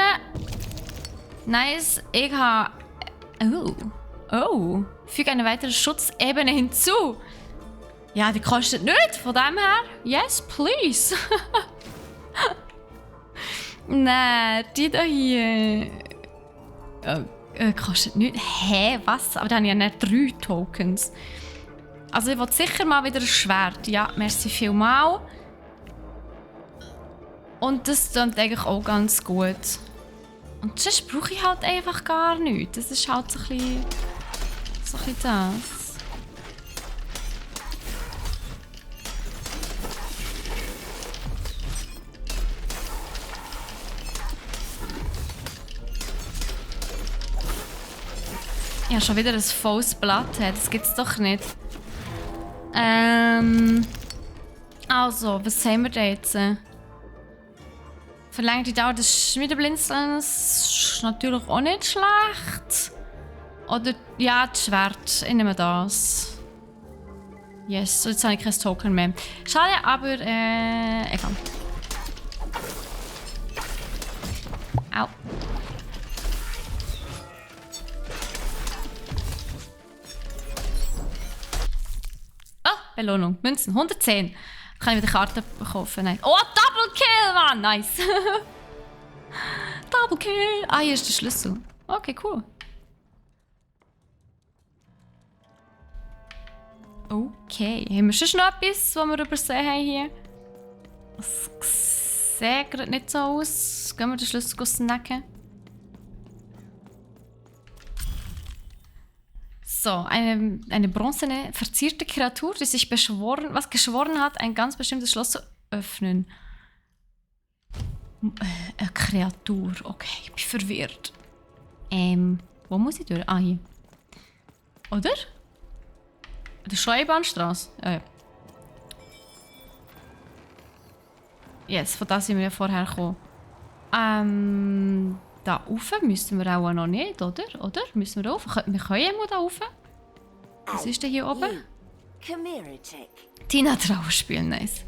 Speaker 1: Nice, ich habe... Oh, füge eine weitere Schutzebene hinzu. Ja, die kostet nichts, von dem her. Yes, please. Nein, die da hier... kostet nichts. Hä, was? Aber dann habe ich ja nicht 3 Tokens. Also ich will sicher mal wieder ein Schwert. Ja, merci vielmal. Und das klingt eigentlich auch ganz gut. Und sonst brauche ich halt einfach gar nichts. Das ist halt so ein bisschen das. Ja, schon wieder ein volles Blatt. Das gibt's doch nicht. Also, was haben wir da jetzt? Verlängerte Dauer des Schmiedeblinzelns ist natürlich auch nicht schlecht. Oder, ja, das Schwert. Ich nehme das. Yes, so jetzt habe ich kein Token mehr. Schade, aber, egal. Au. Belohnung. Münzen. 110. Kann ich wieder Karten kaufen? Nein. Oh, Double Kill, Mann! Nice. Double Kill. Ah, hier ist der Schlüssel. Okay, cool. Okay. Haben wir schon noch etwas, was wir übersehen haben hier? Das sieht gerade nicht so aus. Gehen wir den Schlüssel snacken. So, eine bronzene, verzierte Kreatur, die sich geschworen hat, ein ganz bestimmtes Schloss zu öffnen. Eine Kreatur, okay, ich bin verwirrt. Wo muss ich durch? Ah, hier. Oder? Die Schreibahnstraße. Ja. Yes, von da sind wir ja vorher gekommen. Da rauf müssen wir auch noch nicht, oder? Müssen wir rauf? Wir können ja mal da rauf. Was ist denn hier oben? Tina Trauerspiel, nice.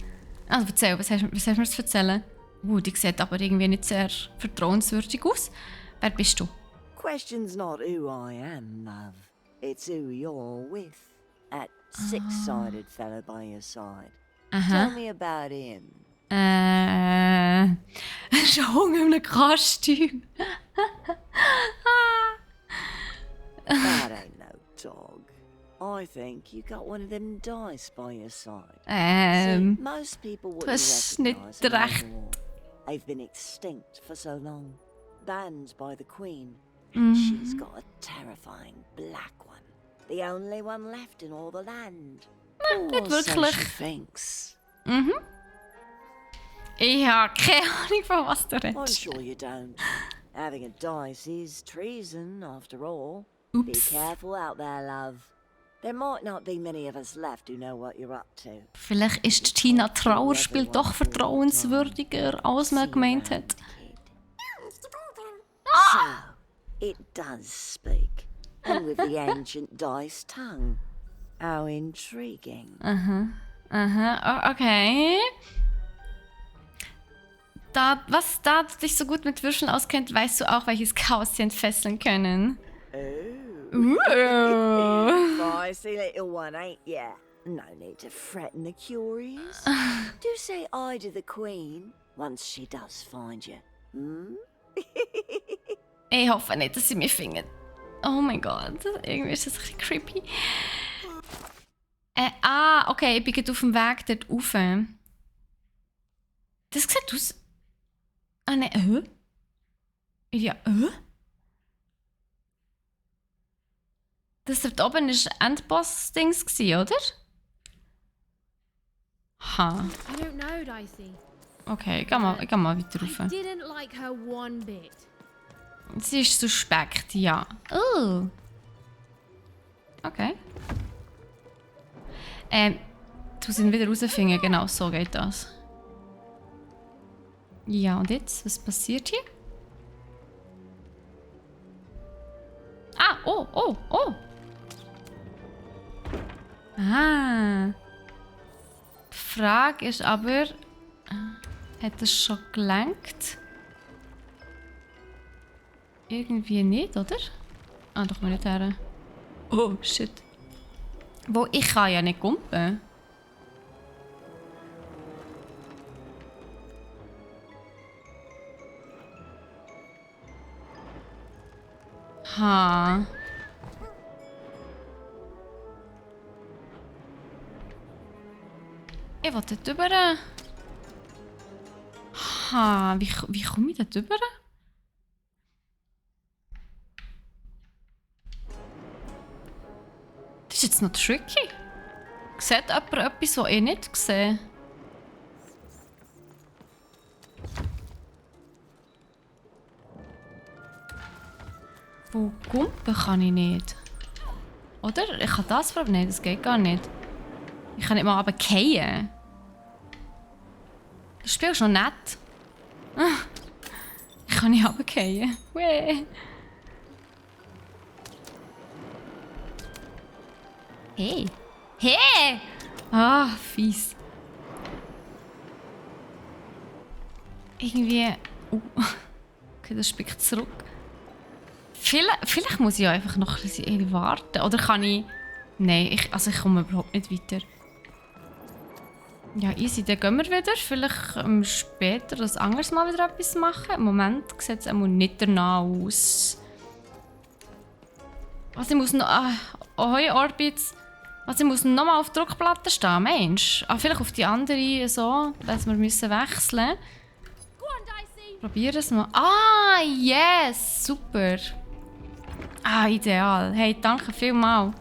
Speaker 1: Also erzähl, was hast du mir zu erzählen? Die sieht aber irgendwie nicht sehr vertrauenswürdig aus. Wer bist du?
Speaker 11: Question's not who I am, love. It's who you're with. That six-sided fella by your side. Tell me about him.
Speaker 1: Schon in einem Kostüm.
Speaker 11: That ain't no dog. I think you got one of them dice by your side. See, most people wouldn't recognize them anymore. They've been extinct for so long. Banned by the Queen. She's got a terrifying black one. The only one left in all the land.
Speaker 1: Nicht wirklich.
Speaker 11: So she thinks.
Speaker 1: Mhm. Ich habe keine Ahnung, von was du
Speaker 11: I'm
Speaker 1: redest.
Speaker 11: sure you don't. Having a dice is treason, after all.
Speaker 1: Oops.
Speaker 11: Be careful out there, love. There might not be many of us left who know what you're up to.
Speaker 1: Vielleicht ist Tina Trauerspiel doch vertrauenswürdiger, als man gemeint hat.
Speaker 11: So, it does speak. And with the ancient dice tongue. How intriguing.
Speaker 1: Okay. Da du dich so gut mit Würfeln auskennt, weißt du auch, welches Chaos sie entfesseln können.
Speaker 11: Feisty little one, ain't ya? No need to threaten the curious. Do say I to the queen once she does find you. Hmm?
Speaker 1: Ich hoffe nicht, dass sie mich findet. Oh mein Gott, irgendwie ist das ein bisschen creepy. Okay, ich bin gerade auf dem Weg dort rauf. Das sieht aus... Ah, nein, Ja, Das dort oben war Endboss-Dings, oder? Ha.
Speaker 6: I don't know, Dicey.
Speaker 1: Okay, ich geh mal weiter rauf.
Speaker 6: I didn't like her one bit.
Speaker 1: Sie ist suspekt, ja. Oh. Okay. Du sie wieder rausfinden, genau, so geht das. Ja, und jetzt? Was passiert hier? Ah, oh. Ah. Die Frage ist aber, hat es schon gelenkt? Irgendwie nicht, oder? Ah, doch mal nicht her. Oh, shit. Wo, ich kann ja nicht kumpen. Ha. Ich will dort rüber. Ha, wie komme ich dort rüber? Das ist jetzt noch tricky. Sieht jemand etwas, was ich nicht sehe? Wo kumpen kann ich nicht. Oder? Ich kann das fragen. Nein, das geht gar nicht. Ich kann nicht mal runterfallen. Das Spiel ist noch nett. Ich kann nicht runterfallen. Hey! Ah, fies. Irgendwie... Okay, das spickt zurück. Vielleicht muss ich ja einfach noch ein bisschen warten. Oder kann ich... Nein, ich komme überhaupt nicht weiter. Ja, easy, dann gehen wir wieder. Vielleicht später das anderes Mal wieder etwas machen. Im Moment sieht es nicht danach aus. Was ich muss noch... Hoi, Orbits. Was ich muss noch mal auf die Druckplatte stehen, Mensch. Vielleicht auf die andere so, dass wir müssen wechseln. Probier es mal. Ah, yes! Super. Ah, ideal. Hey, danke vielmals.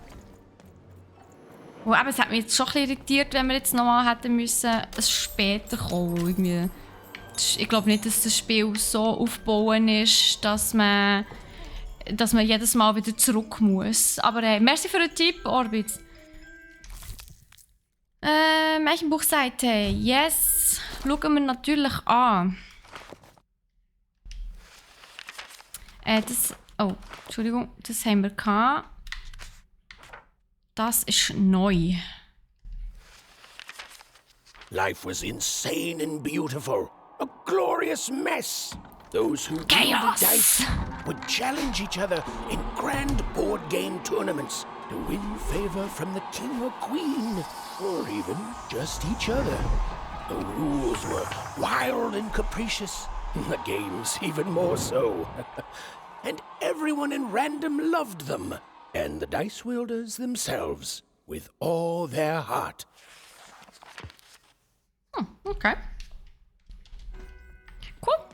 Speaker 1: Aber es hat mich jetzt schon ein bisschen irritiert, wenn wir jetzt nochmal hätten müssen, es später kommen. Irgendwie. Ich glaube nicht, dass das Spiel so aufbauen ist, dass man jedes Mal wieder zurück muss. Aber merci für den Tipp, Orbit. Märchenbuchseite. Yes. Schauen wir natürlich an. Oh, Entschuldigung, das haben wir gehabt. Das ist neu.
Speaker 10: Life was insane and beautiful. A glorious mess. Those who drew the dice would challenge each other in grand board game tournaments to win favor from the king or queen, or even just each other. The rules were wild and capricious, the games even more so. And everyone in random loved them, and the dice wielders themselves, with all their heart.
Speaker 1: Okay. Cool.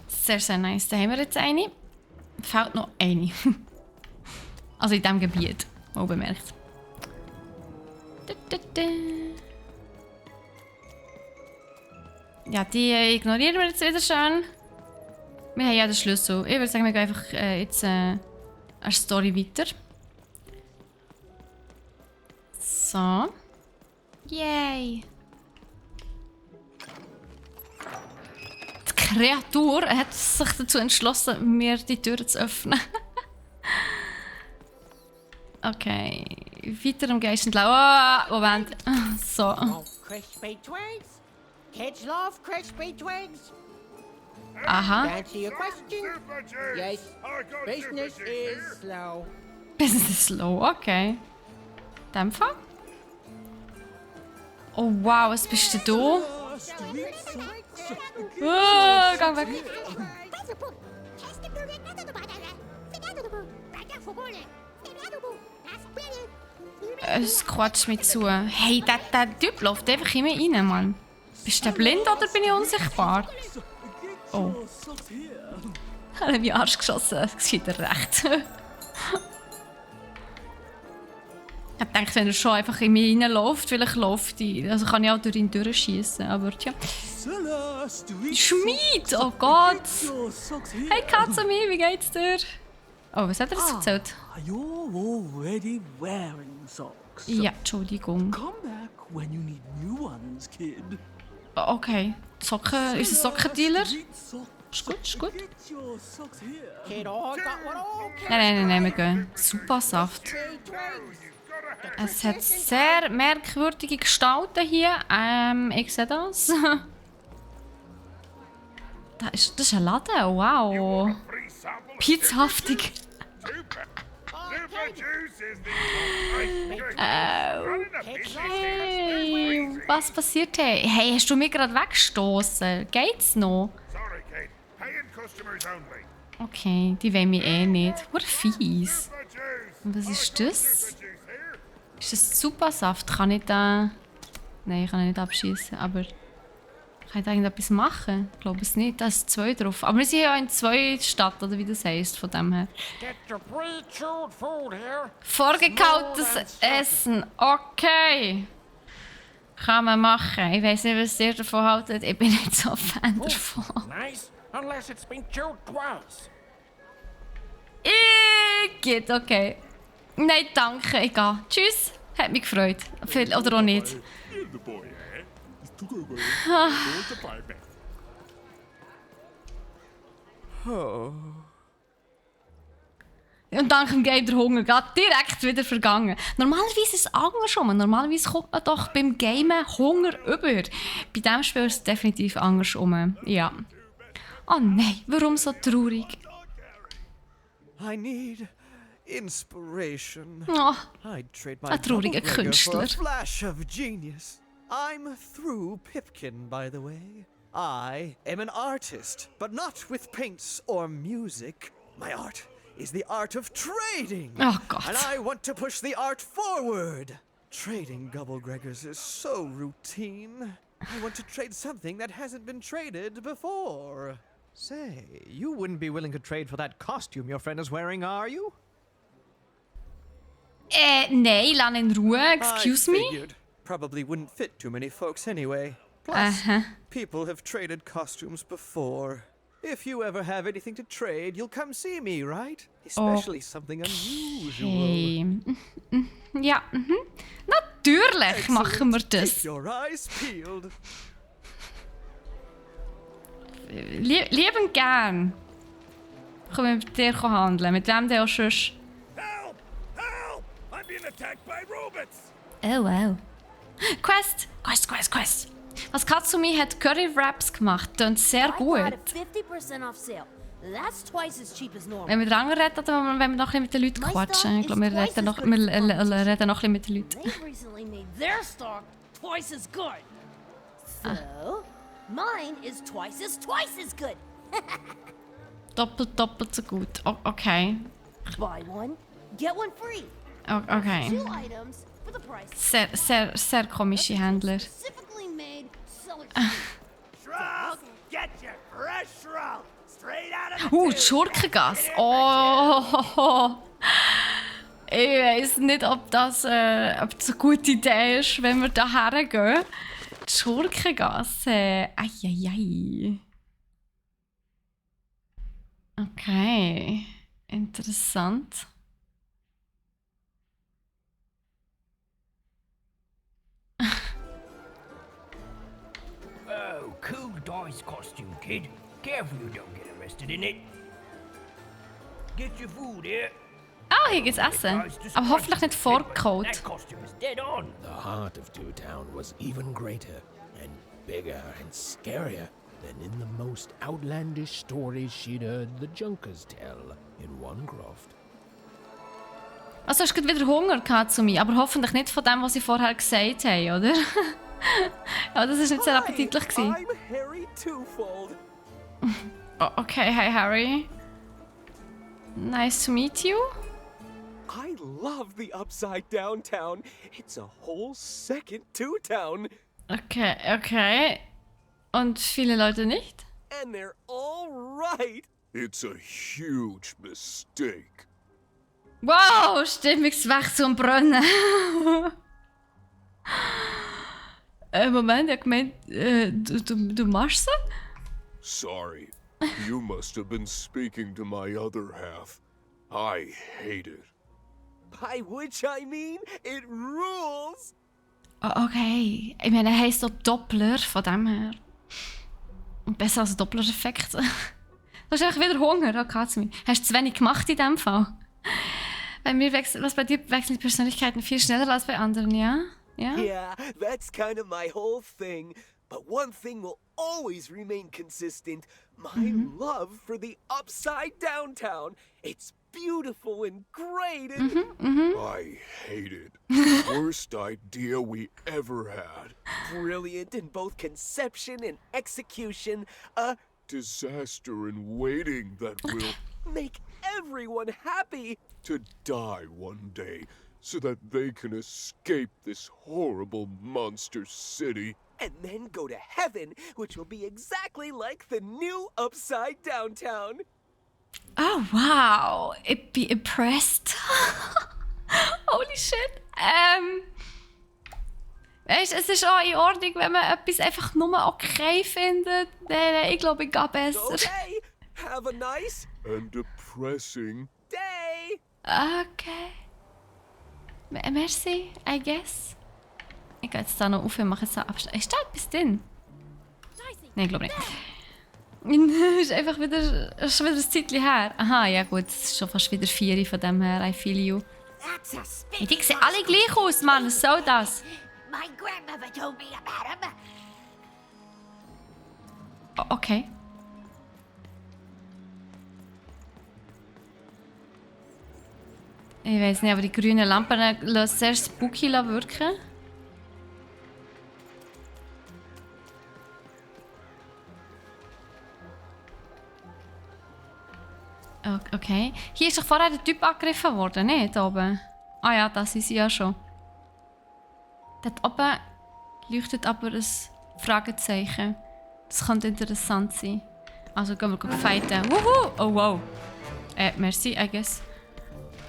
Speaker 1: Sehr, sehr nice. Da haben wir jetzt eine. Fehlt noch eine. Also in diesem Gebiet, wohl bemerkt. Ja, die ignorieren wir jetzt wieder schön. Wir haben ja den Schlüssel. Ich würde sagen, wir gehen einfach jetzt eine Story weiter. So. Yay! Die Kreatur hat sich dazu entschlossen, mir die Tür zu öffnen. Okay. Weiter am Geist entlang. Oh, Moment. So.
Speaker 7: Oh, crispy twigs. Kids love crispy twigs.
Speaker 1: Aha.
Speaker 7: To answer your question, yes, business is slow.
Speaker 1: Business is slow, okay. In dem Fall? Oh wow, was bist du da? Oh, geh weg. Es quatscht mich zu. Hey, der Typ läuft einfach immer rein, Mann. Bist du blind oder bin ich unsichtbar? Oh. Ich habe mich Arsch geschossen. Das geht recht. Ich dachte, wenn er schon einfach in mich reinläuft, vielleicht läuft die. Also kann ich auch durch ihn durchschießen. Aber tja. Schmied! Oh Gott! Hey Katzumi, wie geht's dir? Oh, was hat er jetzt erzählt?
Speaker 12: You're already wearing socks.
Speaker 1: Ja, Entschuldigung.
Speaker 12: Come back when you need new ones, kid.
Speaker 1: Okay. Socken, unser Sockendealer. Ist gut, ist gut. Nein, wir gehen. Super Saft. Es hat sehr merkwürdige Gestalten hier. Ich sehe das. Das ist ein Laden, wow. Pizzahaftig. Okay. Was passiert hier? Hey, hast du mich gerade weggestoßen? Geht's noch? Okay, die wollen mich eh nicht. What fies. Und was ist das? Ist das Supersaft? Kann ich da... Nein, ich kann ihn nicht abschießen, aber... Kann ich da irgendetwas machen? Ich glaube es nicht. Da ist 2 drauf. Aber wir sind ja in Zwei-Stadt, oder wie das heisst, von dem her. Vorgekautes Essen. Okay. Kann man machen. Ich weiss nicht, was ihr davon haltet. Ich bin nicht so ein Fan davon.
Speaker 10: Nice, unless it's been chewed twice.
Speaker 1: Geht, okay. Nein, danke, ich gehe. Tschüss. Hat mich gefreut. Oder auch nicht. Und dank dem Game der Hunger geht direkt wieder vergangen. Normalerweise ist es andersrum. Normalerweise kommt man doch beim Gamen Hunger über. Bei diesem Spiel ist es definitiv andersrum. Ja. Oh nein, warum so traurig?
Speaker 13: I need inspiration.
Speaker 1: Oh,
Speaker 13: I'd trade my
Speaker 1: ein trauriger Künstler.
Speaker 13: for a flash of genius. I'm through Pipkin, by the way. I am an artist, but not with paints or music. My art is the art of trading.
Speaker 1: Oh Gott.
Speaker 13: And I want to push the art forward. Trading Gubblegreggers is so routine. I want to trade something that hasn't been traded before.
Speaker 14: Say, you wouldn't be willing to trade for that costume your friend is wearing, are you?
Speaker 1: Nein, lass ihn in Ruhe. Excuse me?
Speaker 13: Figured. Probably wouldn't fit too many folks anyway. Plus, people have traded costumes before. If you ever have anything to trade, you'll come see me, right? Especially something unusual.
Speaker 1: Ja, natürlich machen wir das.
Speaker 13: Keep your eyes peeled.
Speaker 1: Lieben gern. Können wir mit dir handeln. Mit wem der auch schon.
Speaker 5: Help! Help! I'm being attacked by robots!
Speaker 1: Oh wow. Quest! Was Katsumi hat Curry Wraps gemacht. Tönt sehr gut. Wenn wir dran reden oder wenn wir noch ein bisschen mit den Leuten quatschen. Ich glaube, wir reden noch ein bisschen mit den Leuten.
Speaker 2: Mine is twice as good.
Speaker 1: Doppelt so gut. Okay.
Speaker 2: Buy one, get one free.
Speaker 1: Okay.
Speaker 2: 2 items for the price.
Speaker 1: Sehr komische Händler.
Speaker 2: Specifically made
Speaker 5: Get your fresh shroud straight out of the
Speaker 1: Schurkengas. Oh. Ich weiß nicht, ob das eine gute Idee ist, wenn wir da hergehen. Schurkengasse. Eieiei. Okay. Interessant.
Speaker 10: Oh, cool dice costume, kid. Careful you don't get arrested in it. Get your food here.
Speaker 1: Ah, hier gibt's Essen. Aber hoffentlich nicht vorgekocht.
Speaker 10: That costume is dead on.
Speaker 15: The heart of Two Town was even greater and bigger and scarier than in the most outlandish stories she'd heard the Junkers tell in one croft.
Speaker 1: Also hast du wieder Hunger gehabt zu mir, aber hoffentlich nicht von dem, was sie vorher gesagt haben, oder? Ja, das ist nicht sehr appetitlich gewesen.
Speaker 8: I'm Harry Twofold.
Speaker 1: Oh, okay, hi Harry. Nice to meet you.
Speaker 8: I love the Upside Downtown. It's a whole second Two Town.
Speaker 1: Okay, okay. Und viele Leute nicht?
Speaker 8: And they're all right.
Speaker 9: It's a huge mistake.
Speaker 1: Wow, Stimmungswechsel und Brennen. Moment, ich gemeint, du machst so?
Speaker 9: Sorry, you must have been speaking to my other half. I hate it.
Speaker 8: By which I mean, it rules.
Speaker 1: Oh, okay. Ich meine, er heisst doch Doppler, von dem her. Und besser als Doppler-Effekt. Du hast einfach wieder Hunger, oh, Katzmi. Hast du zu wenig gemacht in dem Fall? Bei mir bei dir wechseln die Persönlichkeiten viel schneller als bei anderen, ja? Ja?
Speaker 8: Yeah, that's kind of my whole thing. But one thing will always remain consistent. My love for the Upside Downtown. It's beautiful and great and...
Speaker 9: I hate it. Worst idea we ever had.
Speaker 8: Brilliant in both conception and execution. A
Speaker 9: disaster in waiting that will
Speaker 8: make everyone happy.
Speaker 9: To die one day so that they can escape this horrible monster city.
Speaker 8: And then go to heaven, which will be exactly like the new Upside Downtown.
Speaker 1: Oh, wow. I'd be impressed. Holy shit. Weißt, es ist auch in Ordnung, wenn man etwas einfach nur okay findet. Nein, ich glaube, ich gehe besser.
Speaker 8: Okay. Have a nice
Speaker 9: and depressing
Speaker 8: day.
Speaker 1: Okay. Merci, I guess. Ich gehe jetzt da noch auf und mache jetzt da Abstand. Ist da etwas drin? Nein, ich glaube nicht. Ist einfach wieder, ist schon wieder ein Zeitchen her. Aha, ja gut, es ist schon fast wieder 4 von dem her. I feel you. Die sehen alle gleich aus, Mann. Was soll das?
Speaker 2: My grandmother told me about him.
Speaker 1: Okay. Ich weiß nicht, aber die grünen Lampen lassen sehr spooky wirken. Okay. Hier ist doch vorher der Typ angegriffen worden, nicht? Da oben. Ah ja, das ist sie ja schon. Dort oben leuchtet aber ein Fragezeichen. Das könnte interessant sein. Also gehen wir fighten. Wuhu! Oh wow. Merci, I guess.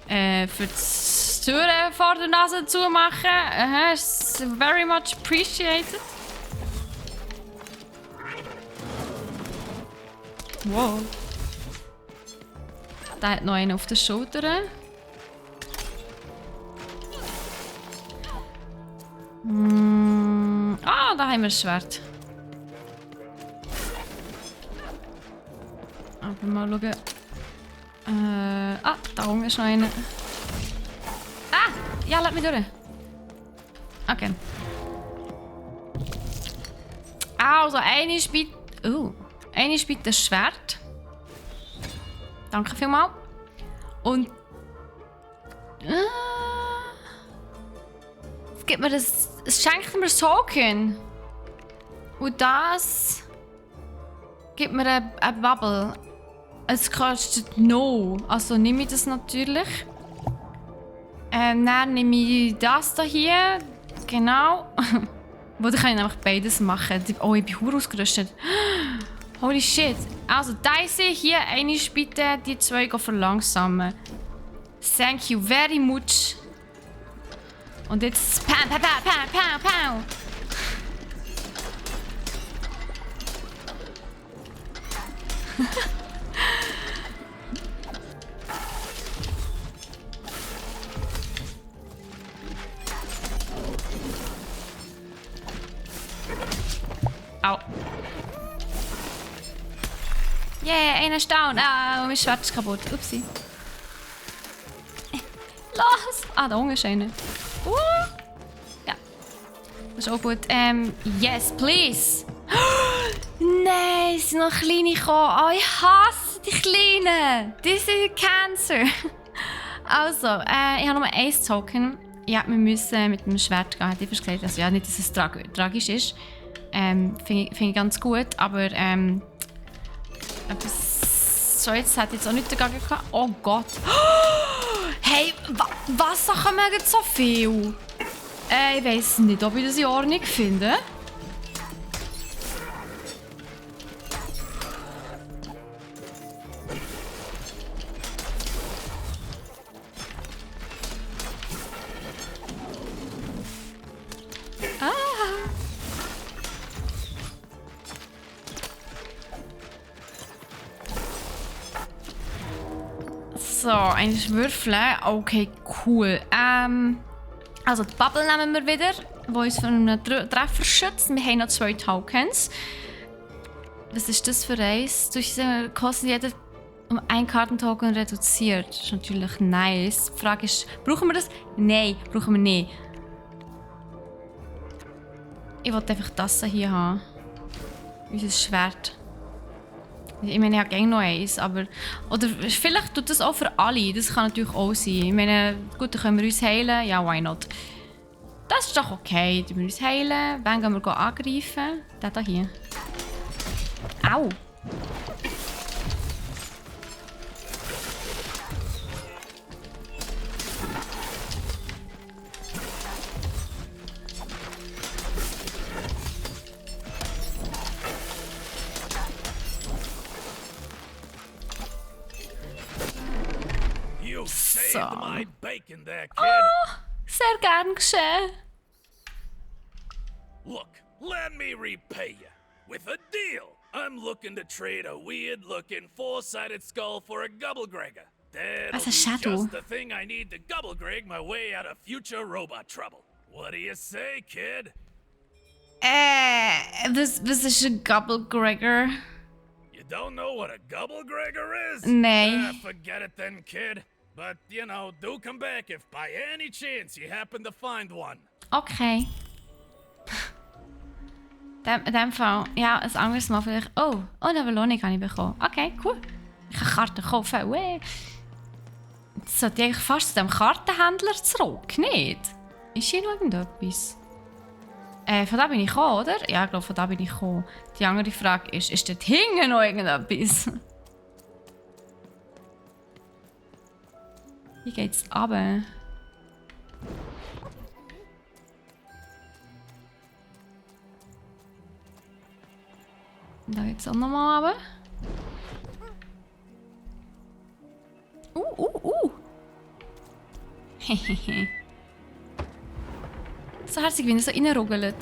Speaker 1: Für die Türen vor der Nase zu machen. It's very much appreciated. Wow. Da hat noch einen auf der Schulter. Ah, da haben wir ein Schwert. Aber mal schauen. Da unten ist noch einer. Ah! Ja, lass mich durch. Okay. Also, eine spielt. Eine spielt das Schwert. Danke vielmals. Und. Es gibt mir das. Es schenkt mir Token. Und das. Gibt mir eine Bubble. Es kostet no. Also nehme ich das natürlich. Dann nehme ich das hier. Genau. Wo dann kann ich nämlich beides machen. Oh, ich bin hure ausgerüstet. Holy shit. Also Dicey, hier eine bitte, die 2 verlangsamen. Thank you very much. Und jetzt pam, pam, pam, pam, pam, pam. Au. Yeah, einer ist down. Ah, mein Schwert ist kaputt. Upsi. Los! Ah, da unten ist einer. Ja. Das ist auch gut. Yes, please. Nein, es sind noch kleine gekommen. Oh, ich hasse die Kleinen. Die sind Cancer. Also, ich habe nur 1 Token. Ja, wir müssen mit dem Schwert gehen. Ich habe gesagt, also, ja, nicht, dass es tragisch ist. Finde ich ganz gut, aber so, jetzt hat jetzt auch nicht dagegen gehabt. Oh Gott. Hey, was Sachen mögen so viel? Ich weiss nicht, ob ich das in Ordnung finde. So, eigentlich würfeln. Okay, cool. Also die Bubble nehmen wir wieder, die uns von einem Treffer schützt. Wir haben noch 2 Tokens. Was ist das für eins? Kostet jeder um 1 Kartentoken reduziert. Das ist natürlich nice. Die Frage ist, brauchen wir das? Nein, brauchen wir nicht. Ich wollte einfach das hier haben. Unser Schwert. Ich meine, ich habe gerne noch eins, aber... Oder vielleicht tut das auch für alle, das kann natürlich auch sein. Ich meine, gut, dann können wir uns heilen, ja, why not? Das ist doch okay, dann wir uns heilen, dann gehen wir angreifen. Der hier. Au! So. Oh, sehr gern geschehen.
Speaker 16: Look, let me repay you. With a deal. I'm looking to trade a weird-looking 4-sided skull for a Gubblegregger. That'll be just the thing I need to Gubblegreg my way out of future robot trouble. What do you say, kid?
Speaker 1: Was ist ein Gubblegregger?
Speaker 16: You don't know what a Gubblegregger is?
Speaker 1: Nein.
Speaker 16: Forget it then, kid. But, you know, do come back if by any chance you happen to find one.
Speaker 1: Okay. In dem Fall, ja, ein anderes Mal vielleicht. Oh, eine Belohnung habe ich bekommen. Okay, cool. Ich kann Karten kaufen. Jetzt sollte ich eigentlich fast zu dem Kartenhändler zurück, nicht? Ist hier noch irgendetwas? Von da bin ich gekommen, oder? Ja, ich glaube, von da bin ich gekommen. Die andere Frage ist dort hinten noch irgendetwas? Hier geht's runter. Da geht's auch nochmal runter. Hehehe. So herzig, wenn er so reinruggelt.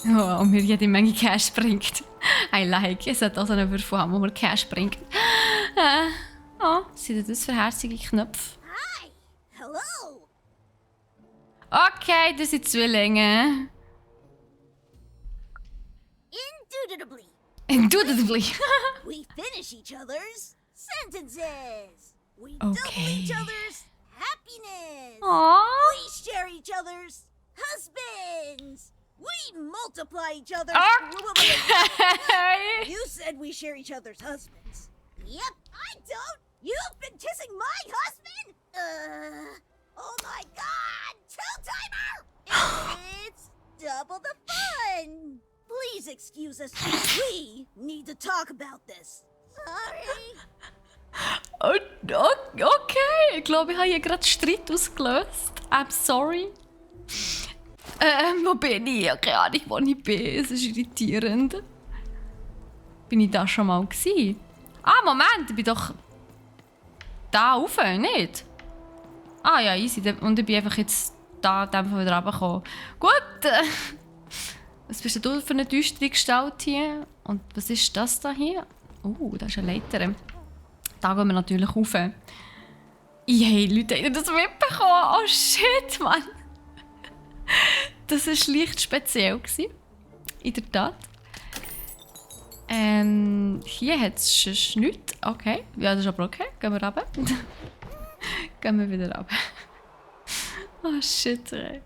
Speaker 1: Oh, und mir jede Menge Cash bringt. I like. Es hat auch so einen Würfel haben, wo mir Cash bringt. Oh, sind das für herzige Knöpfe?
Speaker 2: Hello.
Speaker 1: Okay, das sind Zwillinge. Indubitably.
Speaker 2: We finish each other's sentences. We
Speaker 1: Okay.
Speaker 2: double each other's happiness.
Speaker 1: Aww.
Speaker 2: We share each other's husbands. We multiply each other's...
Speaker 1: Okay.
Speaker 2: You said we share each other's husbands. Yep, I don't. You've been kissing my husband? Oh my god! Two-timer! It's double the fun. Please excuse us. We need to talk about this. Sorry.
Speaker 1: Okay, ich glaube, ich habe hier gerade Streit ausgelöst. I'm sorry. Wo bin ich? Keine Ahnung, wo ich bin. Es ist irritierend. Bin ich da schon mal gewesen? Ah, Moment, ich bin doch da rauf, nicht? Ah ja, easy. Und ich bin einfach jetzt da in dem Fall wieder runtergekommen. Gut. Was bist du für eine düstere Gestalt hier? Und was ist das da hier? Da ist eine Leiter. Da gehen wir natürlich rauf. Hey, Leute, habt ihr das mitbekommen? Oh shit, Mann. Das war leicht speziell. In der Tat. Hier hat es schon nichts. Okay. Ja, das ist aber okay. Gehen wir runter. Gehen wir wieder runter. Oh shit, ey.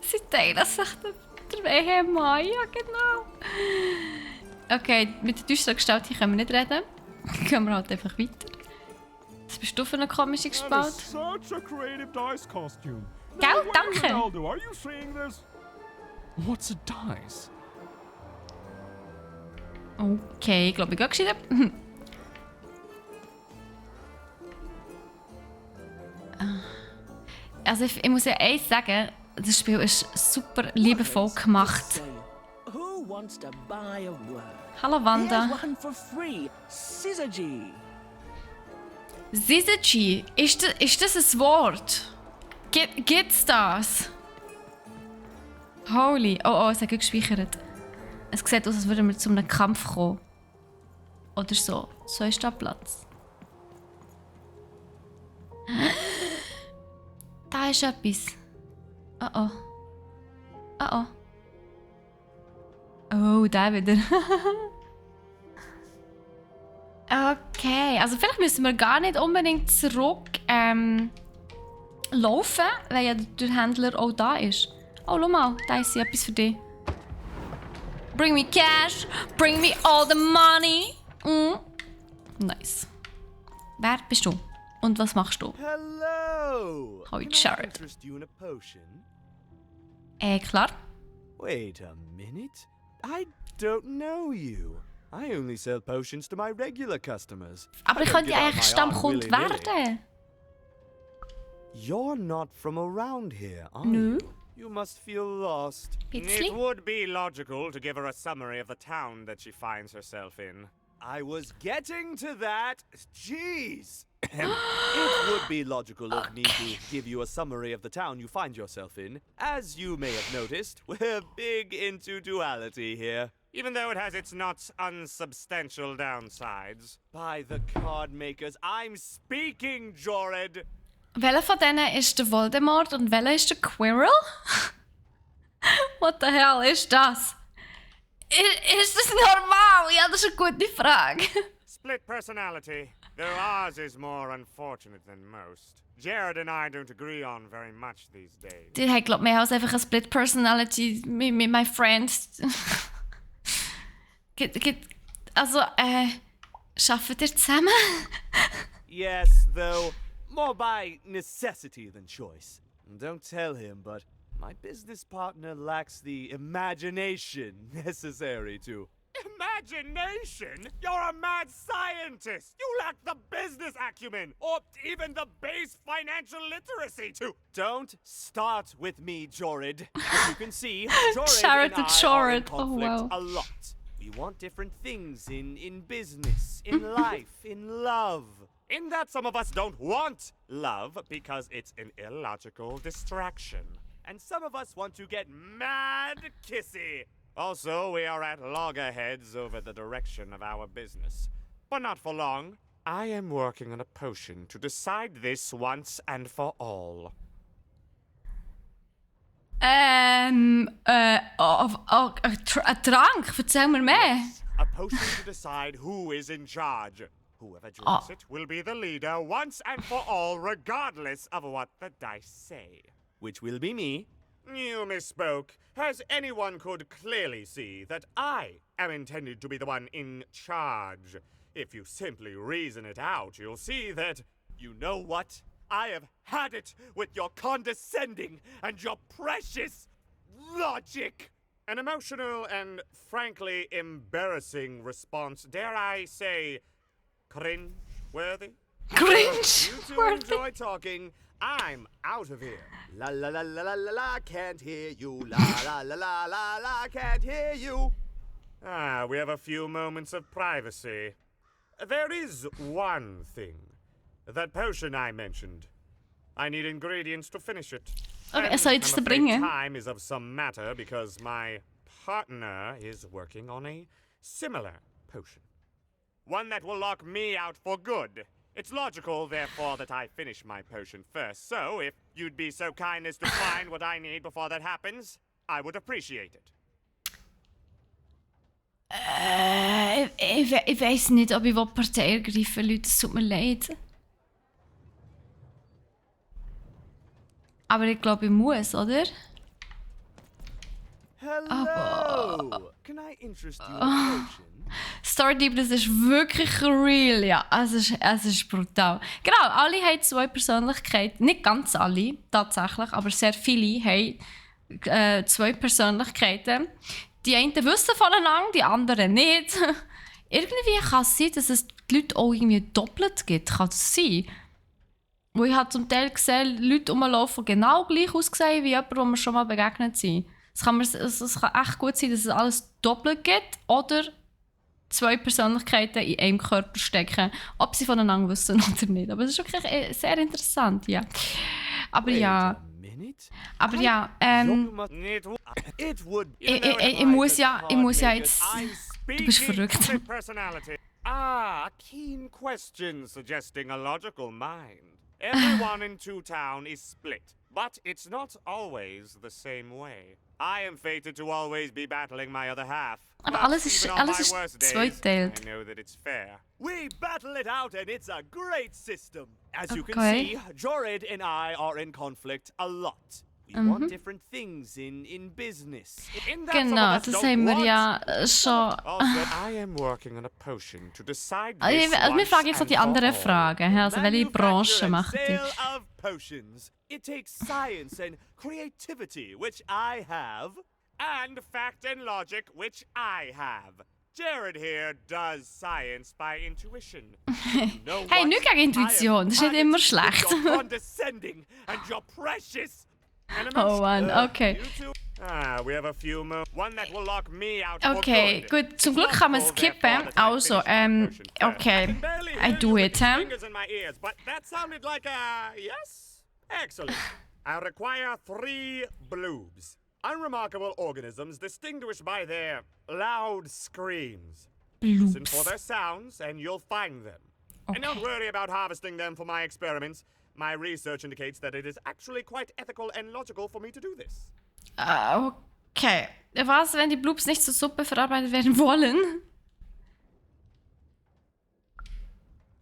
Speaker 1: Sie teilen sich der Ehemann. Ja, genau. Okay, mit der düsteren Gestalt hier können wir nicht reden. Gehen wir halt einfach weiter. Was bist du für eine komische Gestalt? Gell, danke.
Speaker 17: What's a dice?
Speaker 1: Okay, ich glaube, ich gehe geschrieben. Also ich muss ja eins sagen, das Spiel ist super liebevoll gemacht. Hallo Wanda. Syzygy, ist das ein Wort? Gibt's das? Holy. Oh, es hat gespeichert. Es sieht aus, als würden wir zu einem Kampf kommen. Oder so. So ist da Platz. Da ist etwas. Oh. Oh, da wieder. Okay, also vielleicht müssen wir gar nicht unbedingt zurück laufen, weil ja der Händler auch da ist. Oh, schau mal, da ist etwas für dich. Bring me cash, bring me all the money. Nice. Wer bist du? Und was machst du?
Speaker 18: Hello.
Speaker 1: Hoi, Jared.
Speaker 18: Interest you in a potion?
Speaker 1: Klar.
Speaker 18: Wait a minute. I don't know you. I only sell potions to my regular customers.
Speaker 1: Aber ich könnte eigentlich Stammkund werden.
Speaker 18: You're not from around here, are
Speaker 1: No.
Speaker 18: you? You must feel lost.
Speaker 1: It
Speaker 19: would be logical to give her a summary of the town that she finds herself in.
Speaker 18: I was getting to that. Jeez. It would be logical of me to give you a summary of the town you find yourself in. As you may have noticed, we're big into duality here.
Speaker 19: Even though it has its not unsubstantial downsides.
Speaker 18: By the card makers, I'm speaking, Jorid.
Speaker 1: Welcher von denen ist der Voldemort und welcher ist der Quirrell? What the hell ist das? Ist das normal? Ja, das ist eine gute Frage.
Speaker 19: Split personality, though ours is more unfortunate than most. Jared and I don't agree on very much these days.
Speaker 1: Die hat, glaube ich, mehr als einfach eine Split Personality mit my friends. Also, arbeitet ihr zusammen?
Speaker 18: Yes, though more by necessity than choice. Don't tell him, but my business partner lacks the imagination necessary to...
Speaker 19: Imagination? You're a mad scientist! You lack the business acumen, or even the base financial literacy to...
Speaker 18: Don't start with me, Jorid. As you can see, Jorid
Speaker 1: Jared
Speaker 18: and
Speaker 1: the
Speaker 18: I are in
Speaker 1: Jorid.
Speaker 18: conflict a lot. We want different things in business, in life, in love.
Speaker 19: In that some of us don't want love because it's an illogical distraction.
Speaker 18: And some of us want to get
Speaker 19: Mad kissy! Also, we are at loggerheads over the direction of our business. But not for long. I am working on a potion to decide this once and for all.
Speaker 1: Ein Trank? Erzähl mir mehr.
Speaker 19: A potion to decide who is in charge. Whoever drinks it will be the leader once and for all, regardless of what the dice say.
Speaker 18: Which will be me.
Speaker 19: You misspoke, as anyone could clearly see that I am intended to be the one in charge. If you simply reason it out, you'll see that...
Speaker 18: You know what? I have had it with your condescending and your precious logic.
Speaker 19: An emotional and frankly embarrassing response, dare I say, cringe-worthy?
Speaker 1: Cringe-worthy?
Speaker 18: You two enjoy talking. I'm out of here. La la la la la la la, can't hear you. La la la la la la, can't hear you.
Speaker 19: We have a few moments of privacy. There is one thing. That potion I mentioned. I need ingredients to finish it.
Speaker 1: Okay, so it's to bring in.
Speaker 19: Time is of some matter because my partner is working on a similar potion. One that will lock me out for good. It's logical, therefore, that I finish my potion first. So, if you'd be so kind as to find what I need before that happens, I would appreciate it.
Speaker 1: Ich weiss nicht, ob ich Partei ergreifen will, Leute. Es tut mir leid. Aber ich glaube, ich muss, oder?
Speaker 18: Hello! Can I interest you in a potion?
Speaker 1: Storydeep, das ist wirklich real, ja. Es ist brutal. Genau, alle haben 2 Persönlichkeiten. Nicht ganz alle, tatsächlich, aber sehr viele haben 2 Persönlichkeiten. Die einen wissen voneinander, die anderen nicht. Irgendwie kann es sein, dass es die Leute auch irgendwie doppelt gibt. Kann das sein? Wo ich habe zum Teil gesehen, Leute rumlaufen, die genau gleich aussehen wie jemand, dem wir schon mal begegnet sind. Es kann echt gut sein, dass es alles doppelt gibt oder 2 Persönlichkeiten in einem Körper stecken, ob sie voneinander wissen oder nicht. Aber das ist wirklich sehr interessant, ja. Aber ja... Aber ja, ich muss ja jetzt... Du bist verrückt.
Speaker 19: A keen question suggesting a logical mind. Everyone in Two Town is split, but it's not always the same way. I am fated to always be battling my other half.
Speaker 1: Aber alles ist zweiteilt.
Speaker 19: I know that it's fair.
Speaker 18: We battle it out and it's a great system. As you can see, Jorid and I are in conflict a lot. We want different things in business.
Speaker 1: Genau, das haben wir ja schon.
Speaker 19: I am working on a potion to decide this
Speaker 1: wir fragen jetzt noch die anderen Fragen. Also, welche Branche macht ihr?
Speaker 18: It takes science and creativity, which I have.
Speaker 19: And fact and logic, which I have. Jared here does science by intuition.
Speaker 1: Hey, nicht gegen Intuition, das ist nicht immer schlecht. Oh Mann, okay.
Speaker 19: We have a few more. One that will lock me out
Speaker 1: okay, gut. Zum Glück kann man skippen. Also, okay. I do it,
Speaker 19: But that sounded like a yes? Excellent. I require 3 bloobs. Unremarkable organisms distinguished by their loud screams. Listen for their sounds and you'll find them. And don't worry about harvesting them for my experiments. My research indicates that it is actually quite ethical and logical for me to do this.
Speaker 1: Okay. Was, wenn die Bloobs nicht zur Suppe verarbeitet werden wollen?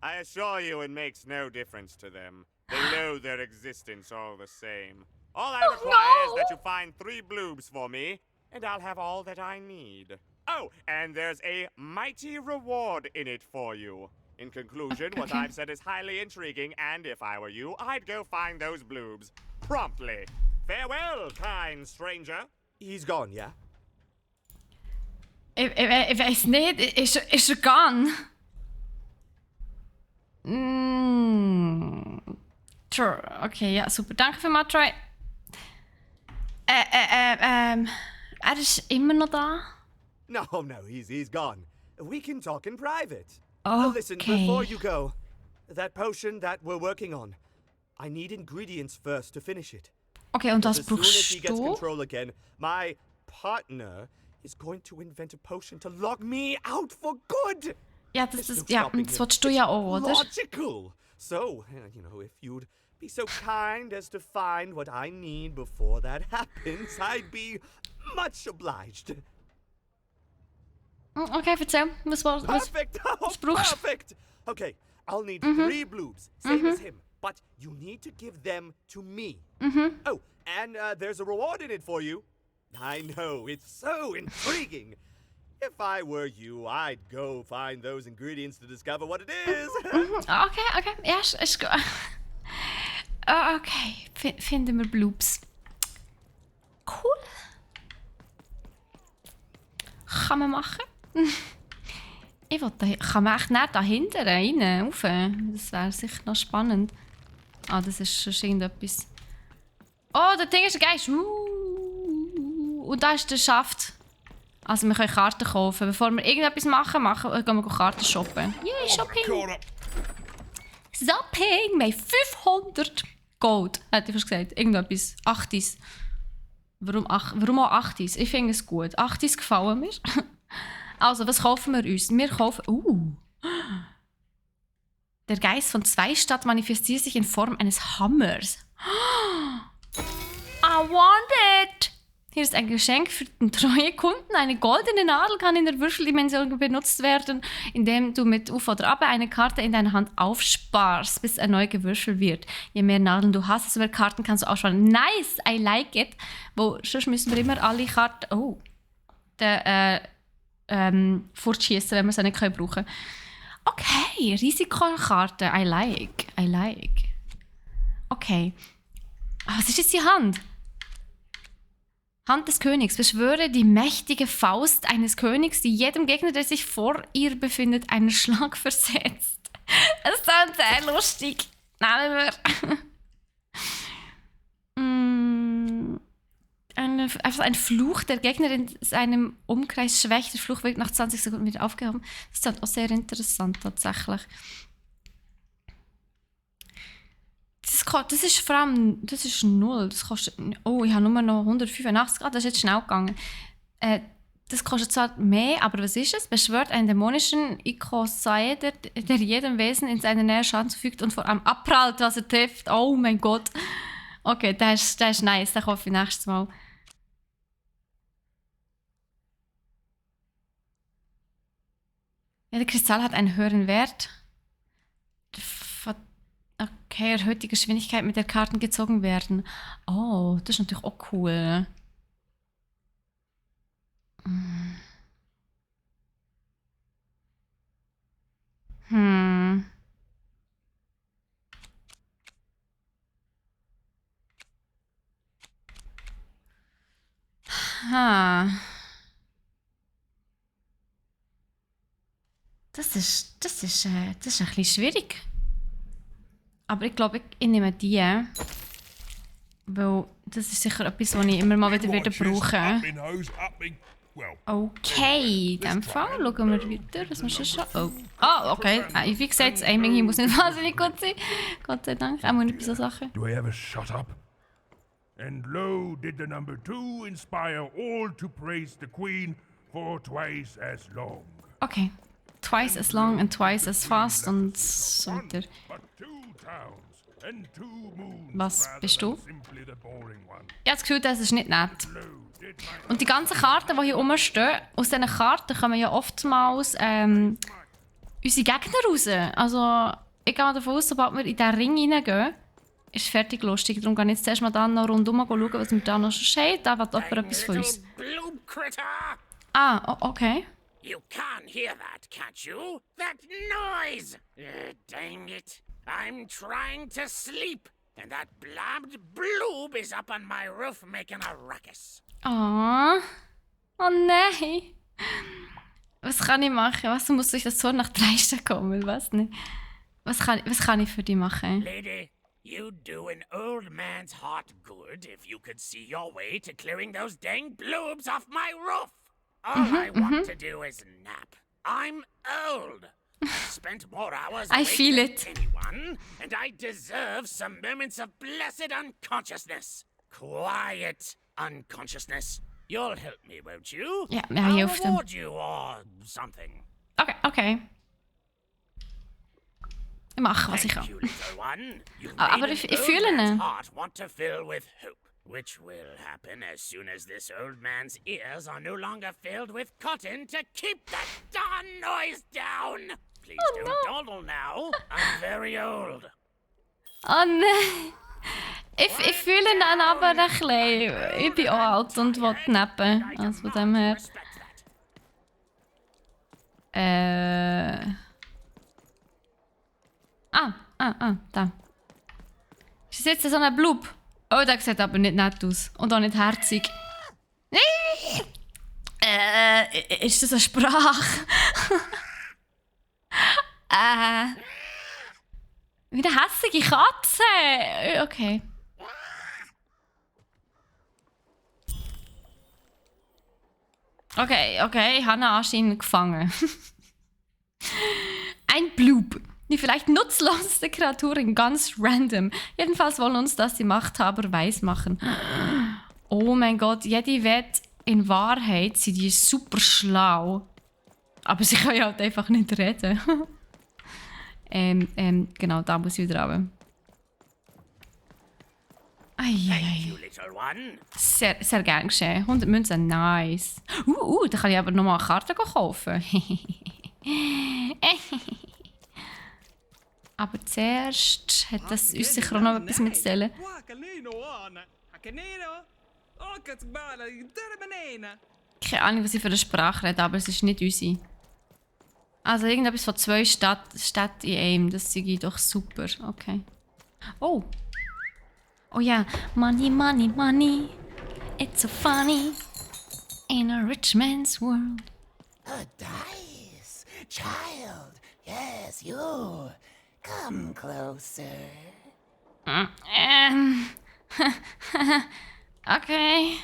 Speaker 19: I assure you it makes no difference to them. They know their existence all the same. All I require is that you find 3 bloobs for me, and I'll have all that I need. Oh, and there's a mighty reward in it for you. In conclusion, what I've said is highly intriguing, and if I were you, I'd go find those bloobs. Promptly. Farewell, kind stranger.
Speaker 18: He's gone, yeah?
Speaker 1: Ich weiß nicht. Ist er gone? Sure. Okay, ja, super. Danke vielmals, Troy. Er ist immer noch da?
Speaker 18: No, he's gone. We can talk in private.
Speaker 1: Okay.
Speaker 18: Listen, before you go, that potion that we're working on, I need ingredients first to finish it.
Speaker 1: Okay, und was
Speaker 18: as soon as he
Speaker 1: brauchst
Speaker 18: gets
Speaker 1: du?
Speaker 18: control again, my partner is going to invent a potion to lock me out for good.
Speaker 1: Ja, das willst du ja auch, oder?
Speaker 18: Logical. So, if you'd be so kind as to find what I need before that happens, I'd be much obliged.
Speaker 1: Okay, erzähl. Was
Speaker 18: Perfect.
Speaker 1: Was brauchst du?
Speaker 18: Perfect. Okay, I'll need 3 bloobs, same as him, but you need to give them to me. Oh, and there's a reward in it for you. I know, it's so intriguing. If I were you, I'd go find those ingredients to discover what it is.
Speaker 1: Okay. Ja, ist gut. Okay, finden wir Bloobs. Cool. Kann man machen. Ich will kann man echt nicht da hinten rein, rauf? Das wäre sicher noch spannend. Das ist schon irgendetwas. Oh, das Ding ist ein Geist. Und da ist der Schaft. Also wir können Karten kaufen. Bevor wir irgendetwas machen gehen wir Karten shoppen. Yay, Shopping! Shopping! Wir haben 500 Gold, hätte ich fast gesagt. Irgendetwas. 80s. Warum auch 80s? Ich finde es gut. 80s gefallen mir. Also, was kaufen wir uns? Wir kaufen... Der Geist von Zwei-Stadt manifestiert sich in Form eines Hammers. I want it! Hier ist ein Geschenk für den treuen Kunden. Eine goldene Nadel kann in der Würfeldimension benutzt werden, indem du mit Auf oder Ab eine Karte in deiner Hand aufsparst, bis erneut gewürfelt wird. Je mehr Nadeln du hast, desto mehr Karten kannst du aussparen. Nice! I like it! Sonst müssen wir immer alle Karten... fortschießen, wenn wir sie nicht brauchen können. Okay, Risikokarte. I like. Okay. Was ist jetzt die Hand? Hand des Königs. Beschwöre die mächtige Faust eines Königs, die jedem Gegner, der sich vor ihr befindet, einen Schlag versetzt. Das ist dann sehr lustig. Nehmen wir. Einfach ein Fluch, der Gegner in seinem Umkreis schwächt. Der Fluch wird nach 20 Sekunden wieder aufgehoben. Das ist dann auch sehr interessant tatsächlich. Das ist vor allem, das ist 0. Das kostet, ich habe nur noch 185 Grad, das ist jetzt schnell gegangen. Das kostet zwar mehr, aber was ist es? Beschwört einen dämonischen Ikosaeder, der jedem Wesen in seiner Nähe Schaden zufügt und vor allem abprallt, was er trifft. Oh mein Gott. Okay, der ist nice, den kaufe ich nächstes Mal. Ja, der Kristall hat einen höheren Wert. Okay, erhöht die Geschwindigkeit, mit der Karten gezogen werden. Oh, das ist natürlich auch cool. Das ist ein bisschen schwierig. Aber ich glaube, ich nehme die. Weil das ist sicher etwas, was ich immer mal wieder brauchen werde. Okay, in dem Fall schauen wir weiter. Was wir schon okay. Wie gesagt, das Aiming hier muss nicht wahnsinnig gut sein. Gott sei Dank. Auch mal nicht bei so Sachen.
Speaker 5: Do I ever shut up? And lo, did the number 2 inspire all to praise the Queen for twice as long.
Speaker 1: Okay. Twice as long and twice as fast und so weiter. Was bist du? Ich habe das Gefühl, das ist nicht nett. Und die ganzen Karten, die hier rumstehen, aus diesen Karten kommen ja oftmals unsere Gegner raus. Also ich gehe davon aus, sobald wir in diesen Ring reingehen, ist fertig lustig. Darum gehe ich jetzt zuerst mal dann noch rundum schauen, was wir da noch steht. Da wird jemand etwas von uns. Okay.
Speaker 10: You can't hear that, can't you? That noise! Dang it. I'm trying to sleep, and that blabbed bloob is up on my roof making a ruckus.
Speaker 1: Oh nein! Was kann ich machen? Was muss ich das so nach 3 Stunden kommen? Was nicht? Was kann ich für dich machen?
Speaker 10: Lady, you'd do an old man's heart good if you could see your way to clearing those dang bloobs off my roof. All I want to do is nap. I'm old. I've spent more hours
Speaker 1: I feel
Speaker 10: than
Speaker 1: it.
Speaker 10: anyone, and I deserve some moments of blessed unconsciousness. Quiet unconsciousness. You'll help me, won't you?
Speaker 1: Ja,
Speaker 10: I'll
Speaker 1: hilft hem.
Speaker 10: reward you or something.
Speaker 1: Okay. Ich mache, was ich kann. Aber ich fühle ihn.
Speaker 10: Which will happen as soon as this old man's ears are no longer filled with cotton to keep that darn noise down. Please don't dawdle now. I'm very old.
Speaker 1: Oh nein. Ich fühle ihn dann aber ein bisschen. Ich bin auch alt und will nappen. Also von dem her. Da. Ist das jetzt so ein Blub? Oh, der sieht aber nicht nett aus. Und auch nicht herzig. Ist das eine Sprache? Wie eine hässliche Katze. Okay. Okay, ich habe ihn anscheinend gefangen. Ein Blub. Die vielleicht nutzloseste Kreaturin, ganz random. Jedenfalls wollen uns das die Machthaber weismachen. Oh mein Gott, jede Wette in Wahrheit sind die super schlau. Aber sie können ja halt einfach nicht reden. Genau, da muss ich wieder runter. Sehr, sehr gern geschehen. 100 Münzen, nice. Da kann ich aber nochmal eine Karte kaufen. Aber zuerst hat das uns sicher auch noch etwas mitzuteilen. Keine Ahnung, was ich für eine Sprache rede, aber es ist nicht unsere. Also irgendetwas von zwei Städten in einem, das sei doch super. Okay. Oh. Oh ja. Money, money, money. It's so funny. In a rich man's world.
Speaker 10: A dice. Child. Yes, you. Come closer.
Speaker 1: Okay.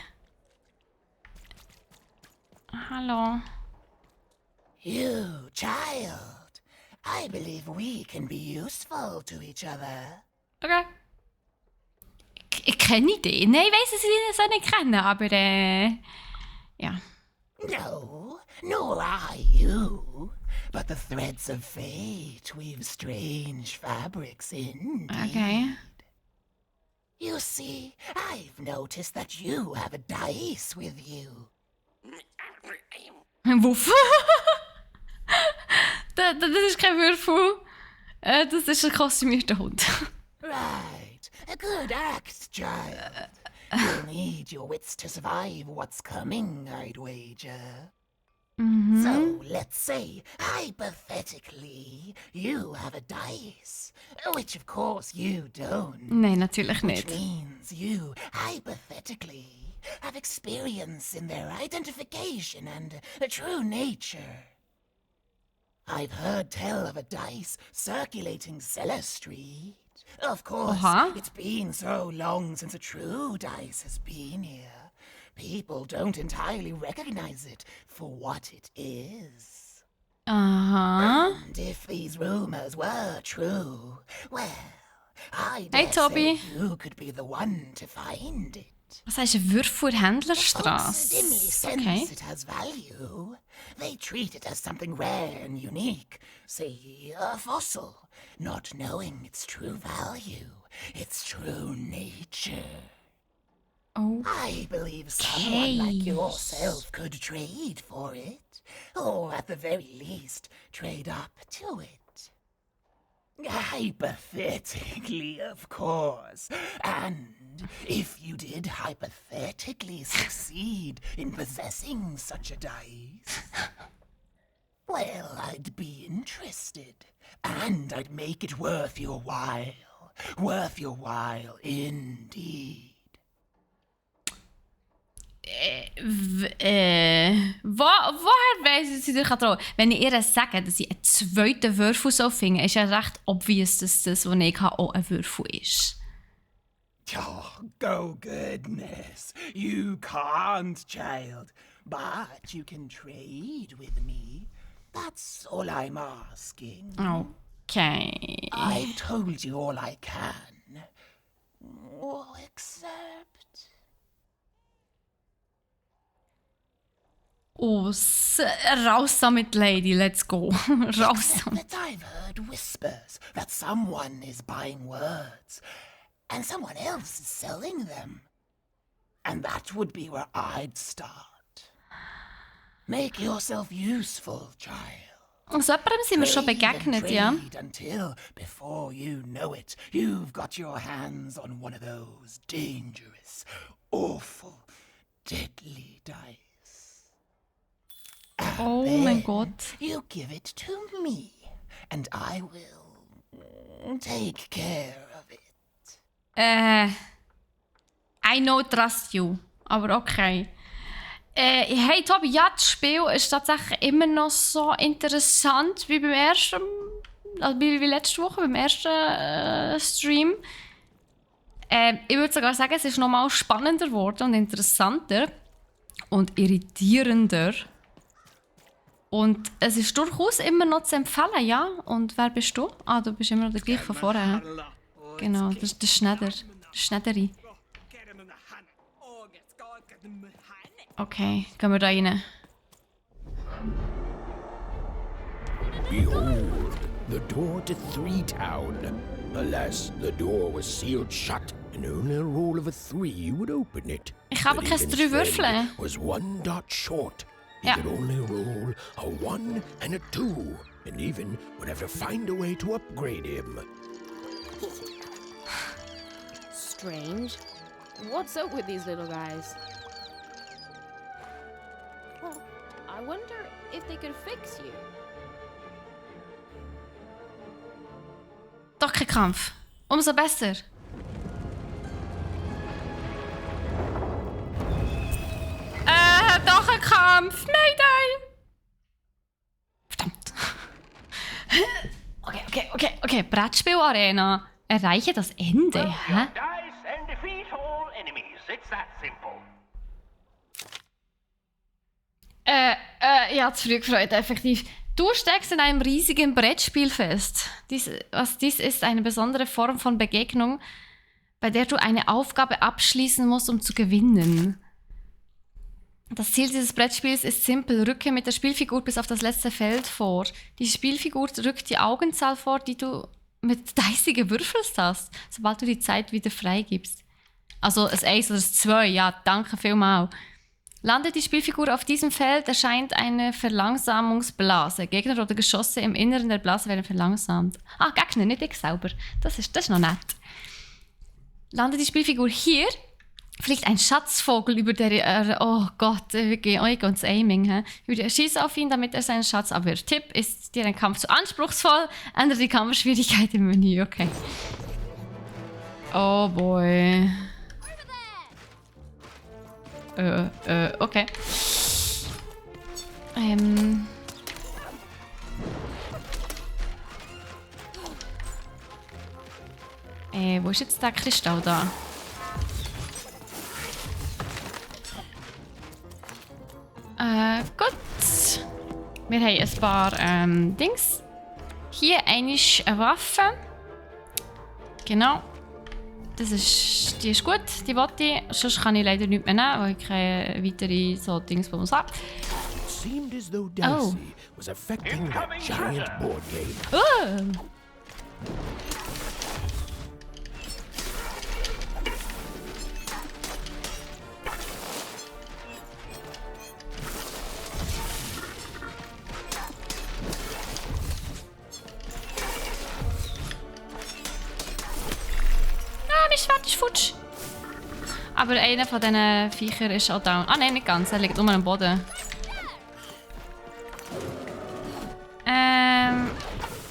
Speaker 1: Hallo.
Speaker 10: You, child. I believe we can be useful to each other.
Speaker 1: Okay. Ich kenne die. Nein, ich weiss, dass ich sie nicht kenne, aber ja.
Speaker 10: No, nor I you. But the threads of fate weave strange fabrics indeed.
Speaker 1: Okay.
Speaker 10: You see, I've noticed that you have a dice with you.
Speaker 1: Wuff. das ist kein Würfel. Das ist ein kostümierter Hund.
Speaker 10: Right. A good act, child. You'll need your wits to survive what's coming, I'd wager. So, let's say, hypothetically, you have a dice, which of course you don't.
Speaker 1: Nein, natürlich nicht.
Speaker 10: Which means you, hypothetically, have experience in their identification and true nature. I've heard tell of a dice circulating Cellar Street. Of course, it's been so long since a true dice has been here. People don't entirely recognize it for what it is. And if these rumors were true, well, I dare say you could be the one to find it.
Speaker 1: Was heißt ein Würfelhändlerstraße?
Speaker 10: Dimly sense it has value. They treat it as something rare and unique, say a fossil, not knowing its true value, its true nature.
Speaker 1: Oh.
Speaker 10: I believe someone like yourself could trade for it, or at the very least, trade up to it. Hypothetically, of course. And if you did hypothetically succeed in possessing such a dice, well, I'd be interested, and I'd make it worth your while. Worth your while, indeed.
Speaker 1: Woher weiss sie sich trauen? Wenn ich ihr sage, dass ich einen zweiten Würfel so finde, ist ja recht obvious, dass das, was ich habe, auch ein Würfel ist.
Speaker 10: Oh, goodness. You can't, child. But you can trade with me. That's all I'm asking.
Speaker 1: Okay.
Speaker 10: I've told you all I can. Except...
Speaker 1: Oh, raus damit, Lady, let's go. Raus damit.
Speaker 10: But I've heard whispers that someone is buying words, and someone else is selling them. And that would be where I'd start. Make yourself useful, child.
Speaker 1: So jemandem sind wir schon begegnet, ja.
Speaker 10: Until, before you know it, you've got your hands on one of those dangerous, awful, deadly dice.
Speaker 1: Oh mein Gott.
Speaker 10: You give it to me, and I will take care of it.
Speaker 1: I know trust you. Aber okay. Hey Tobi, ja, das Spiel ist tatsächlich immer noch so interessant wie beim ersten, also wie letzte Woche, beim ersten Stream. Ich würde sogar sagen, es ist nochmal spannender geworden und interessanter und irritierender. Und es ist durchaus immer noch zu empfehlen, ja. Und wer bist du? Ah, du bist immer noch der gleiche von vorher. Genau, das ist der Schneider. Der Schneiderin. Okay, gehen wir da rein.
Speaker 15: Behold, the door to Three Town. Alas, the door was sealed shut, and only a roll of a 3 would open it.
Speaker 1: Ich habe keine 3 Würfel.
Speaker 15: Was 1 dot short. He could only roll a 1 and a 2, and even would have to find a way to upgrade him.
Speaker 6: Strange. What's up with these little guys? Well, I wonder if they could fix you.
Speaker 1: Doch kein Kampf. Umso besser. Doch ein Kampf. Nein. Verdammt. Okay. Brettspielarena. Erreiche das Ende. Hä? Ja, zu früh gefreut, effektiv. Du steckst in einem riesigen Brettspiel fest. Dies ist eine besondere Form von Begegnung, bei der du eine Aufgabe abschließen musst, um zu gewinnen. Das Ziel dieses Brettspiels ist simpel. Rücke mit der Spielfigur bis auf das letzte Feld vor. Die Spielfigur rückt die Augenzahl vor, die du mit Dicey gewürfelt hast, sobald du die Zeit wieder freigibst. Also ein 1 oder ein 2, ja, danke vielmals. Landet die Spielfigur auf diesem Feld, erscheint eine Verlangsamungsblase. Gegner oder Geschosse im Inneren der Blase werden verlangsamt. Ah, Gegner, nicht ich selber. Das ist noch nett. Landet die Spielfigur hier, fliegt ein Schatzvogel über der... oh Gott, ich gehe ins Aiming. Schieße auf ihn, damit er seinen Schatz abwirft. Tipp, ist dir ein Kampf zu anspruchsvoll? Ändere die Kampfschwierigkeit im Menü, okay. Oh boy. Okay. Wo ist jetzt der Kristall da? Gut. Wir haben ein paar Dings. Hier eine Waffe. Genau. Die ist gut, die wollte ich. Sonst kann ich leider nicht mehr nehmen, weil ich keine weitere so Dings habe.
Speaker 15: Seemed as though Dicey was affecting that giant board game.
Speaker 1: Mein Schwert ist futsch. Aber einer von diesen Viechern ist auch down. Ah nein, nicht ganz. Er liegt nur am Boden.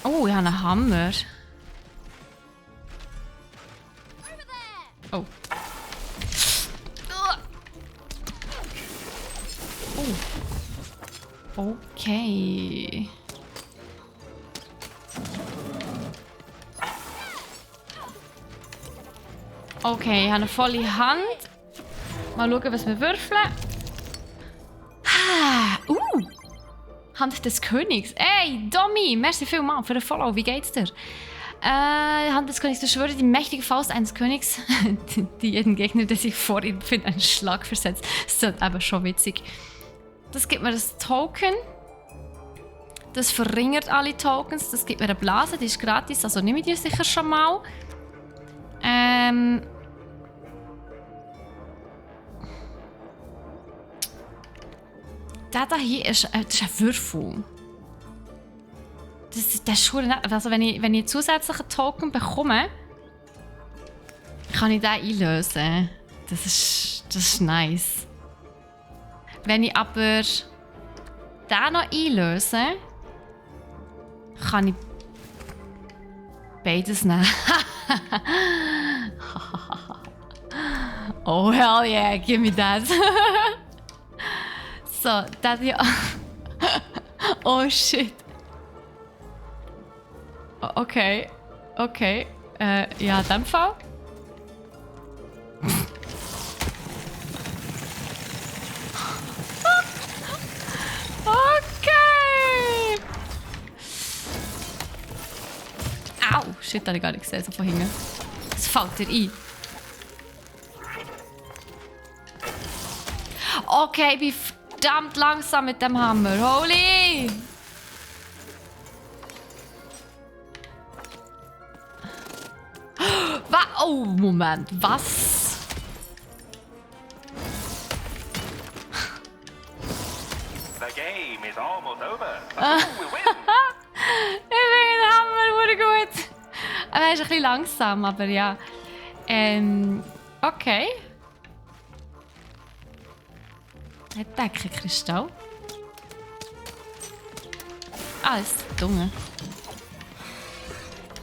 Speaker 1: Oh, ich habe einen Hammer. Oh. Oh. Okay. Okay, ich habe eine volle Hand. Mal schauen, was wir würfeln. Hand des Königs. Ey, Domi, merci vielmals für den Follow. Wie geht's dir? Hand des Königs, beschwöre die mächtige Faust eines Königs, die jeden Gegner, der sich vor ihm befindet, einen Schlag versetzt. Das ist aber schon witzig. Das gibt mir das Token. Das verringert alle Tokens. Das gibt mir eine Blase, die ist gratis. Also nehme ich die sicher schon mal. Der hier ist ein Würfel. Das ist schon nett. Also wenn ich einen zusätzlichen Token bekomme, kann ich den einlösen. Das ist nice. Wenn ich aber den noch einlöse, kann ich beides nehmen. Oh hell yeah, give me that. So, das hier. Oh shit. Okay. Ja, in dem Fall. Okay. Au, shit, habe ich gar nicht gesehen, so von hinten. Das fällt dir ein. Okay, ich bin verdammt langsam mit dem Hammer. Holy! Oh, Moment. Was?
Speaker 5: The game is almost over. We win.
Speaker 1: Ich bin den Hammer, wurde gut. Er ist ein bisschen langsam, aber ja. Okay. Ein Deckenkristall. Ah, das ist dumm.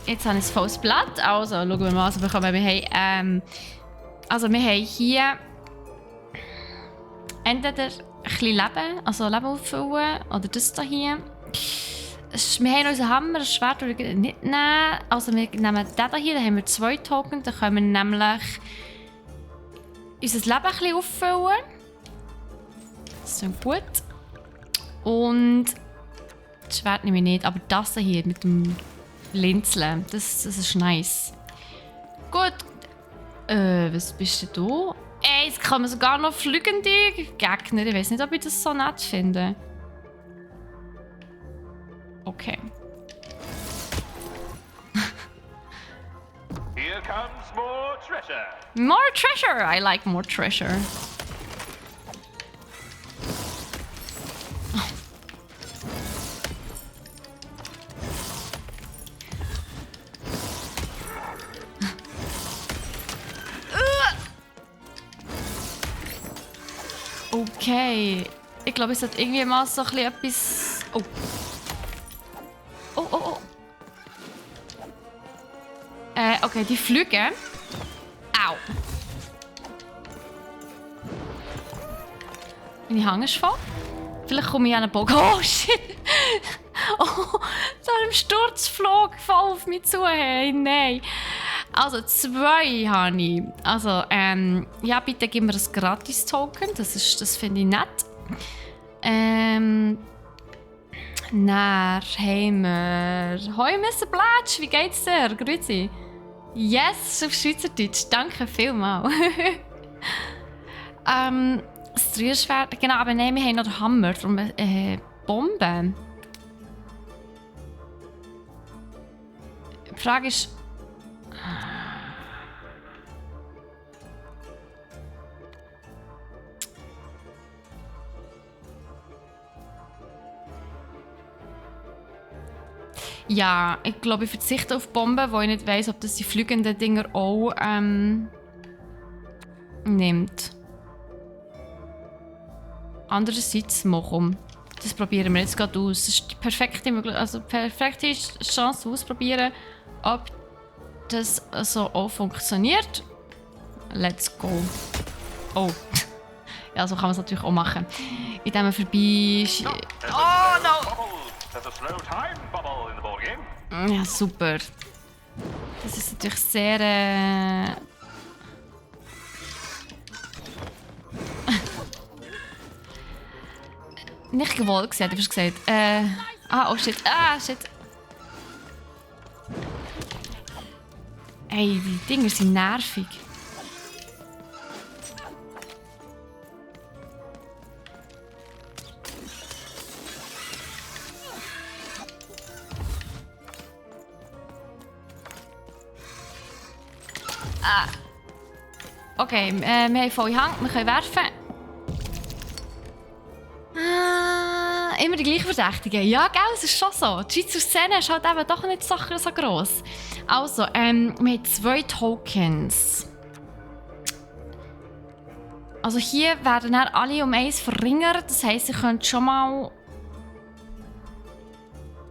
Speaker 1: Jetzt habe ich ein volles Blatt. Also, schauen wir mal, was wir bekommen. Wir haben hier entweder ein bisschen Leben, also Leben auffüllen, oder das hier. Wir haben unseren Hammer, das Schwert, das wir nicht nehmen. Also wir nehmen den hier, da haben wir 2 Token. Da können wir nämlich unser Leben ein bisschen auffüllen. Das ist gut. Und das Schwert nehme ich nicht, aber das hier mit dem Linzeln, das ist nice. Gut. Was bist denn du? Jetzt kann man sogar noch fliegende Gegner. Ich weiß nicht, ob ich das so nett finde. Okay.
Speaker 5: Here comes more treasure.
Speaker 1: More treasure! I like more treasure. Okay. Ich glaube, es hat irgendwie mal so ein bisschen etwas... Oh. Oh. Okay, die Flüge. Au. Meine Hand ist voll. Vielleicht komme ich an einen Bogen. Oh, shit. Oh, so ein Sturzflug voll auf mich zu. Hey, nein. Also 2 habe ich. Also, ja, bitte gib mir das Gratis-Token. Das finde ich nett. Dann haben wir... Hoi, Mr. Blatsch, wie geht's dir? Grüezi. Yes, auf Schweizerdeutsch. Danke vielmals. Das Dreierschwert. Genau, aber nein, wir haben noch den Hammer. Darum, Bomben. Die Frage ist... Ja, ich glaube, ich verzichte auf Bomben, weil ich nicht weiss, ob das die fliegenden Dinger auch nimmt. Andererseits, Mochum. Das probieren wir jetzt gerade aus. Das ist die perfekte Chance auszuprobieren, ob das so auch funktioniert. Let's go. Oh. Ja, so kann man es natürlich auch machen. Indem man vorbei... Oh no! Ja, super. Das ist natürlich sehr... Nicht gewollt gesagt, du hast gesagt. Oh shit. Shit. Ey, die Dinger sind nervig. Okay, wir haben volle Hand, wir können werfen. Immer die gleichen Verdächtigen. Ja, gell, es ist schon so. Die Schweizer Szene ist halt eben doch nicht so gross. Also, wir haben 2 Tokens. Also hier werden dann alle um 1 verringert. Das heisst, ich könnte schon mal...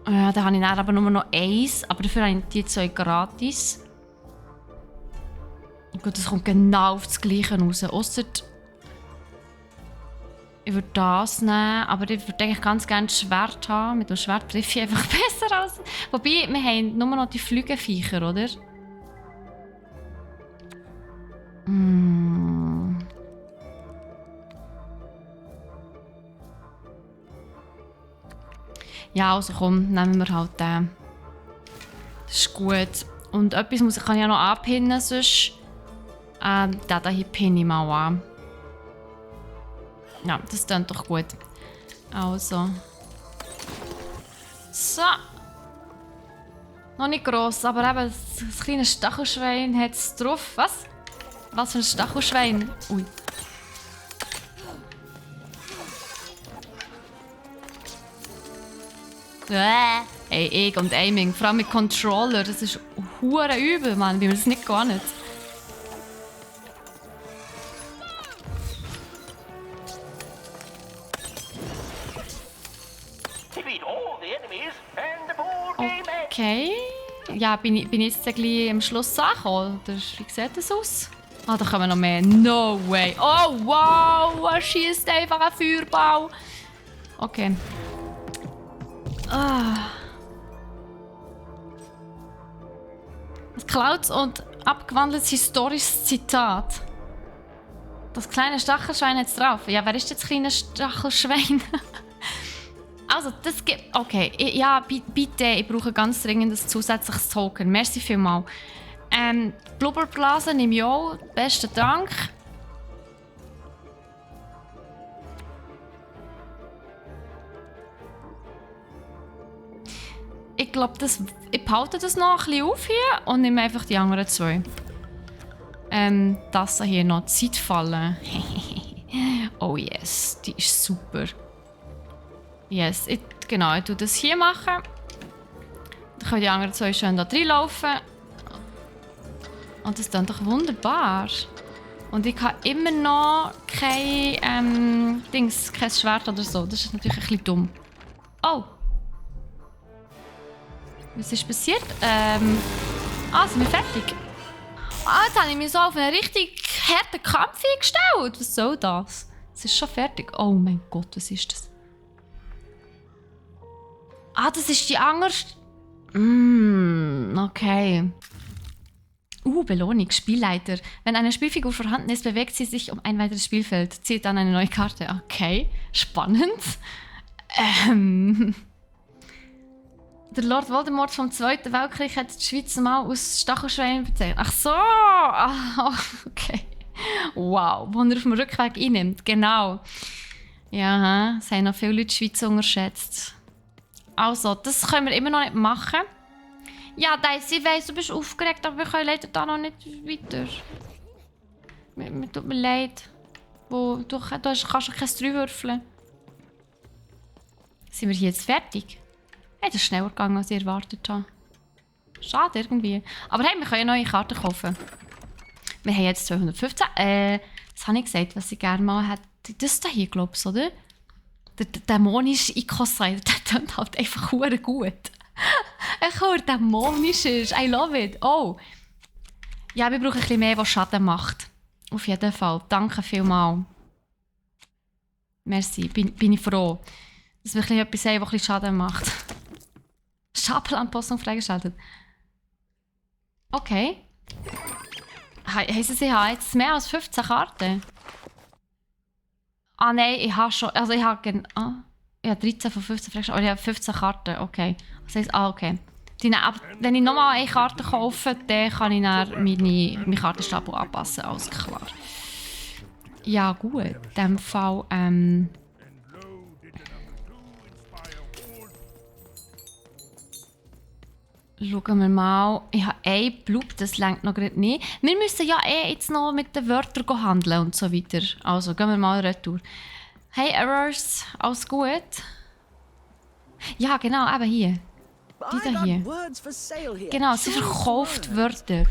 Speaker 1: Ja, da habe ich dann aber nur noch 1. Aber dafür habe ich die 2 gratis. Gut, das kommt genau auf das Gleiche raus. Ausser ich würde das nehmen, aber ich würde eigentlich ganz gerne das Schwert haben. Mit dem Schwert treffe ich einfach besser als... Wobei, wir haben nur noch die Flügelviecher, oder? Ja, also komm, nehmen wir halt den. Das ist gut. Und etwas kann ich ja noch anpinnen, sonst... den hier pinne ich mal an. Ja, das klingt doch gut. Also. So. Noch nicht gross, aber eben das kleine Stachelschwein hat es drauf. Was? Was für ein Stachelschwein? Ui. Hey, ich und Aiming, vor allem mit Controller, das ist hure übel, Mann, wie man das nicht gar nicht. Okay. Ja, bin ich jetzt gleich am Schluss angekommen? Oder wie sieht das aus? Ah, da kommen noch mehr. No way. Oh, wow! Er schießt einfach einen Feuerball. Okay. Ah. Ein geklautes und abgewandeltes historisches Zitat. Das kleine Stachelschwein hat es drauf. Ja, wer ist das kleine Stachelschwein? Also, das gibt... Okay, ja, bitte, ich brauche ganz dringend ein zusätzliches Token. Merci vielmals. Blubberblasen nehme ich auch. Besten Dank. Ich glaube, ich behalte das noch ein bisschen auf hier und nehme einfach die anderen zwei. Das hier noch. Zeitfalle. Oh yes, die ist super. Yes, genau, ich tue das hier machen. Dann können die anderen zwei schön da reinlaufen. Und das ist dann doch wunderbar. Und ich habe immer noch kein Schwert oder so. Das ist natürlich ein bisschen dumm. Oh! Was ist passiert? Sind wir fertig? Jetzt habe ich mich so auf einen richtig harten Kampf eingestellt. Was soll das? Es ist schon fertig. Oh mein Gott, was ist das? Das ist die andere... Okay. Belohnung, Spielleiter. Wenn eine Spielfigur vorhanden ist, bewegt sie sich um ein weiteres Spielfeld. Zieht dann eine neue Karte. Okay, spannend. Der Lord Voldemort vom Zweiten Weltkrieg hat die Schweiz mal aus Stachelschweinen bezeichnet. Ach so! Okay. Wow, wo er auf dem Rückweg einnimmt. Genau. Ja, es haben noch viele Leute die Schweiz unterschätzt. Also, das können wir immer noch nicht machen. Ja, Dicey, ich weiss, du bist aufgeregt, aber wir können leider da noch nicht weiter. Mir tut mir leid. Du kannst schon kein 3 würfeln. Sind wir hier jetzt fertig? Hey, das ist schneller gegangen, als ich erwartet habe. Schade irgendwie. Aber hey, wir können ja neue Karten kaufen. Wir haben jetzt 215. Das habe ich gesagt, was ich gerne mal hätte. Das da hier, glaube ich, oder? Der dämonische Icos-Rider, der klingt halt einfach verdammt gut. Ich höre dämonisch ist. I love it. Oh. Ja, wir brauchen ein bisschen mehr, was Schaden macht. Auf jeden Fall. Danke vielmals. Merci. Bin ich froh, dass wir etwas haben, das ein bisschen Schaden macht. Schabelanpassung freigeschaltet. Okay. Heisst es, ich habe jetzt mehr als 15 Karten? Nein, ich habe schon... Also ich habe 13 von 15 freigeschaltet. Ich habe 15 Karten, okay. Das heisst, okay. Aber wenn ich nochmal eine Karte kaufe, dann kann ich dann meinen Kartenstapel anpassen, alles klar. Ja gut, in diesem Fall... Schauen wir mal. Ich habe ein Blub, das reicht noch gerade nicht. Wir müssen ja jetzt noch mit den Wörtern handeln und so weiter. Also gehen wir mal retour. Hey Errors, alles gut? Ja, genau, eben hier. Die da hier. Genau, sie verkauft Wörter.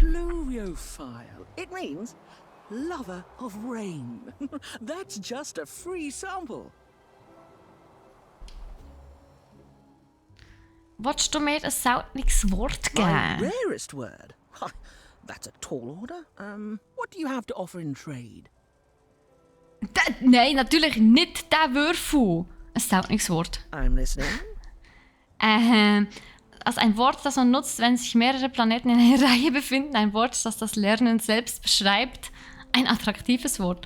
Speaker 12: It means lover of rain. That's just a free sample.
Speaker 1: Wolltest du mir ein seltenes Wort geben?
Speaker 12: My rarest word? That's a tall order. What do you have to offer in trade?
Speaker 1: Nein, natürlich nicht der Würfel. Ein seltenes Wort.
Speaker 12: I'm listening.
Speaker 1: Also ein Wort, das man nutzt, wenn sich mehrere Planeten in einer Reihe befinden. Ein Wort, das das Lernen selbst beschreibt. Ein attraktives Wort.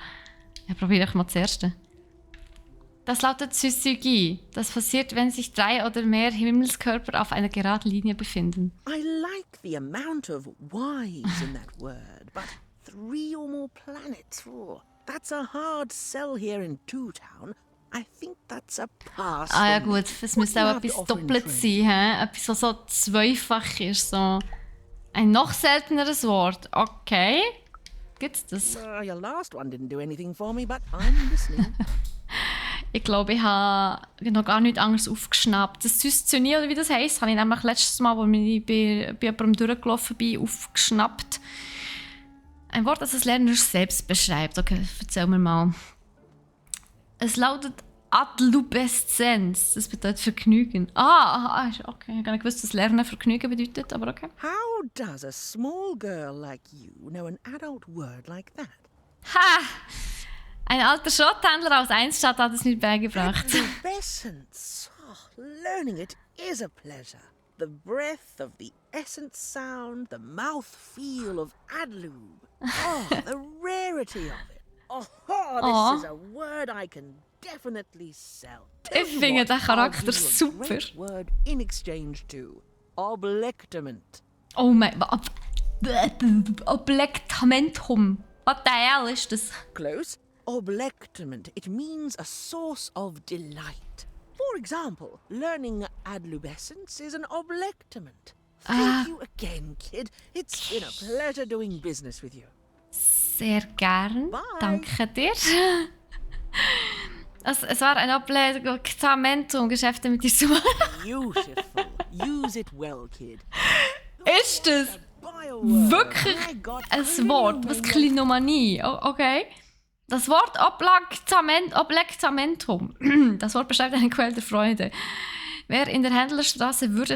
Speaker 1: Ja, probiere ich mal das erste. Das lautet Syzygie. Das passiert, wenn sich 3 oder mehr Himmelskörper auf einer geraden Linie befinden.
Speaker 12: I like the amount of Y's in that word, but 3 or more planets, That's a hard sell here in Two-Town. I think that's a pass.
Speaker 1: Ah ja gut, es müsste auch etwas doppelt sein, hä? Etwas, was so zweifach ist, so ein noch selteneres Wort. Okay. Gibt's das?
Speaker 12: Your last one didn't do anything for me, but I'm listening.
Speaker 1: Ich glaube, ich habe noch gar nichts anderes aufgeschnappt. Das Süßzöni, oder wie das heisst, habe ich nämlich letztes Mal, als ich bei jemandem durchgelaufen bin, aufgeschnappt. Ein Wort, das das Lerner selbst beschreibt. Okay, erzähl mir mal. Es lautet Adlubeszenz. Das bedeutet Vergnügen. Okay. Ich habe gar nicht gewusst, dass Lernen Vergnügen bedeutet, aber okay.
Speaker 12: How does a small girl like you know an adult word like that?
Speaker 1: Ha! Ein alter Schrotthändler aus Zwei-Stadt hat es mir beigebracht.
Speaker 12: Essence. Oh, learning it is a pleasure. The breath of the essence sound, the mouth feel of adlub. Oh, the rarity of it. Oh, this is a word I can definitely sell.
Speaker 1: Ich finde den Charakter super.
Speaker 12: Great word in exchange to oblectament.
Speaker 1: Oh mein Gott. Oblectamentum. What the hell ist das?
Speaker 12: Close. Oblectament. It means a source of delight. For example, learning adlubescence is an oblectament. Thank you again, kid. It's been a pleasure doing business with you.
Speaker 1: Sehr gern. Bye. Danke dir. Es war ein Oblectamentum, Geschäfte mit dir zu machen.
Speaker 12: Beautiful. Use it well, kid.
Speaker 1: Ist das wirklich ein Wort? Was Klinomanie? Okay. Das Wort Oblectamentum. Das Wort beschreibt eine Quelle der Freude. Wer in der Händlerstraße würde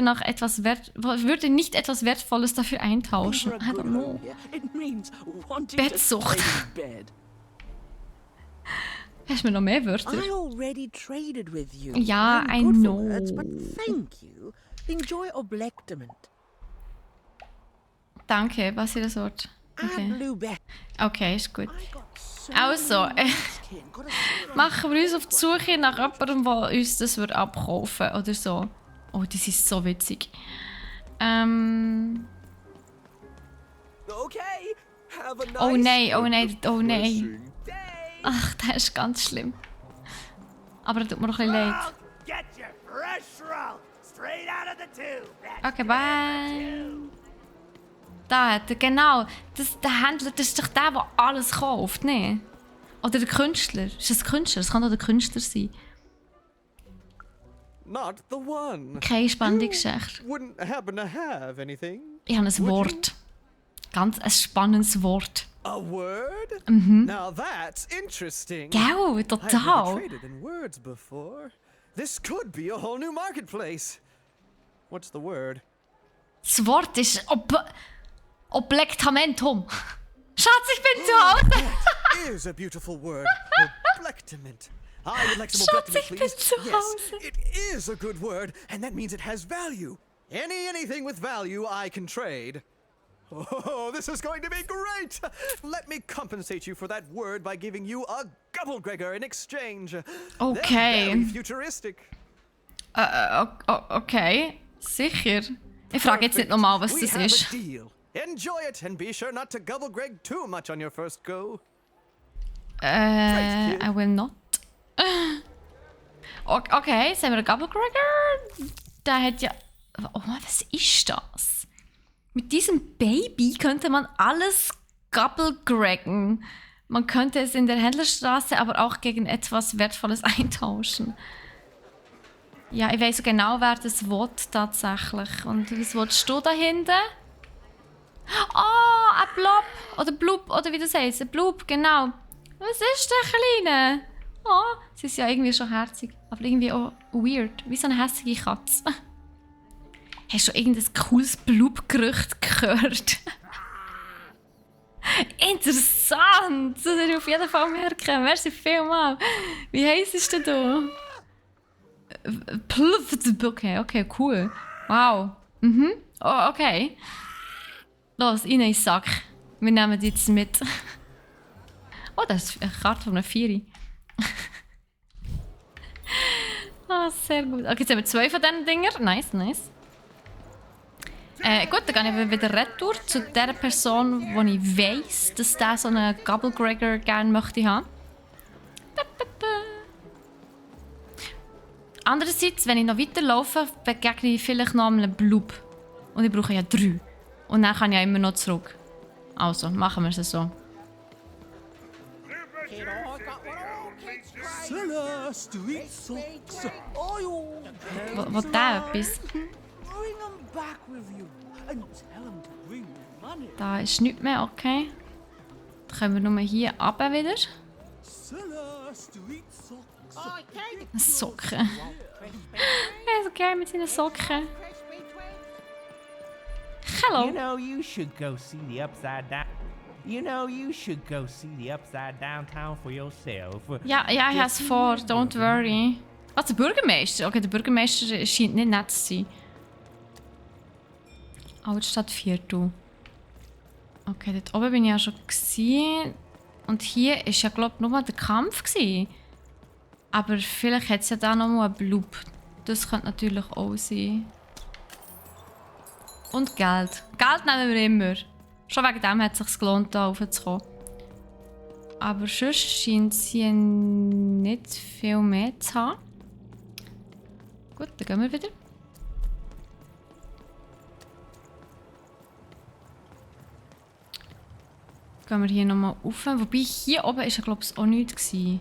Speaker 1: nicht etwas Wertvolles dafür eintauschen? I don't know. Bettsucht. Hast du mir noch mehr Wörter? Ja, I know. Danke, was ist das Wort? Okay, ist gut. Also, machen wir uns auf die Suche nach jemandem, der uns das abkaufen würde oder so. Oh, das ist so witzig. Oh nein. Ach, das ist ganz schlimm. Aber das tut mir noch ein bisschen leid. Okay, bye. Da hat er, genau. Der Händler, das ist doch der alles kauft, ne? Oder der Künstler. Ist das Künstler? Das kann doch der Künstler sein.
Speaker 13: Not the one.
Speaker 1: Keine spannende Geschichte.
Speaker 13: Wouldn't happen to have anything.
Speaker 1: Ich habe ein Wort. Ganz ein spannendes Wort.
Speaker 13: A word?
Speaker 1: Mhm.
Speaker 13: Now that's interesting.
Speaker 1: Gell, total.
Speaker 13: I've never traded in words before. This could be a whole new marketplace. What's the word?
Speaker 1: Das Wort ist Oblectamentum. Schatz, ich bin zu Hause.
Speaker 13: That is a beautiful word. Oblectament. I would like some oblectament, please.
Speaker 1: Schatz, ich bin zu Hause.
Speaker 13: Yes, it is a good word, and that means it has value. Anything with value I can trade. Oh, this is going to be great! Let me compensate you for that word by giving you a Gubblegregor in exchange.
Speaker 1: Okay.
Speaker 13: Very futuristic.
Speaker 1: Okay. Sicher. Ich frage jetzt nicht nochmal, was das ist.
Speaker 13: Enjoy it and be sure not to Gubblegreg too much on your first go.
Speaker 1: I will not. Okay, jetzt haben wir einen Gubblegregor. Der hat ja... Oh, was ist das? Mit diesem Baby könnte man alles Gubblegreggen. Man könnte es in der Händlerstraße aber auch gegen etwas Wertvolles eintauschen. Ja, ich weiss so genau, wer das will tatsächlich. Und was willst du da hinten? Oh, ein Blob. Oder Blub, oder wie das heisst. Ein Blub, genau. Was ist der Kleine? Oh, sie ist ja irgendwie schon herzig. Aber irgendwie auch weird. Wie so eine hässliche Katze. Hast du irgendein cooles Blub-Gerücht gehört? Interessant! Das würde ich auf jeden Fall merken. Merci vielmals. Wie heisst du denn da? Okay, cool. Wow. Oh, okay. Los, rein in den Sack. Wir nehmen die jetzt mit. Oh, das ist eine Karte von einer Vieri. Sehr gut. Okay, jetzt haben wir 2 von diesen Dingern. Nice. Gut, dann gehe ich wieder retour zu der Person, die ich weiss, dass der so einen Gabblegregor gerne möchte haben. Andererseits, wenn ich noch weiterlaufe, begegne ich vielleicht noch einem Blub. Und ich brauche ja 3. Und dann kann ich ja immer noch zurück. Also, machen wir es so. Wo der etwas? Da ist nichts mehr, okay. Dann können wir nur hier runter wieder. Socken. Er ist so geil mit seinen Socken. Hello.
Speaker 3: You know you should go see the upside down. You know you should go see the upside downtown for yourself.
Speaker 1: Ja, ich habe es vor. Don't worry. Was, der Bürgermeister? Okay, der Bürgermeister scheint nicht nett zu sein. Altstadtviertel. Okay, dort oben bin ich ja schon gesehen. Und hier war ja, glaube ich, nur der Kampf gewesen. Aber vielleicht hat es ja da noch mal einen Blub. Das könnte natürlich auch sein. Und Geld. Geld nehmen wir immer. Schon wegen dem hat es sich gelohnt, hier raufzukommen. Aber sonst scheint es hier nicht viel mehr zu haben. Gut, dann gehen wir wieder. Gehen wir hier nochmal rauf. Wobei hier oben war ja, glaube ich, auch nichts gewesen.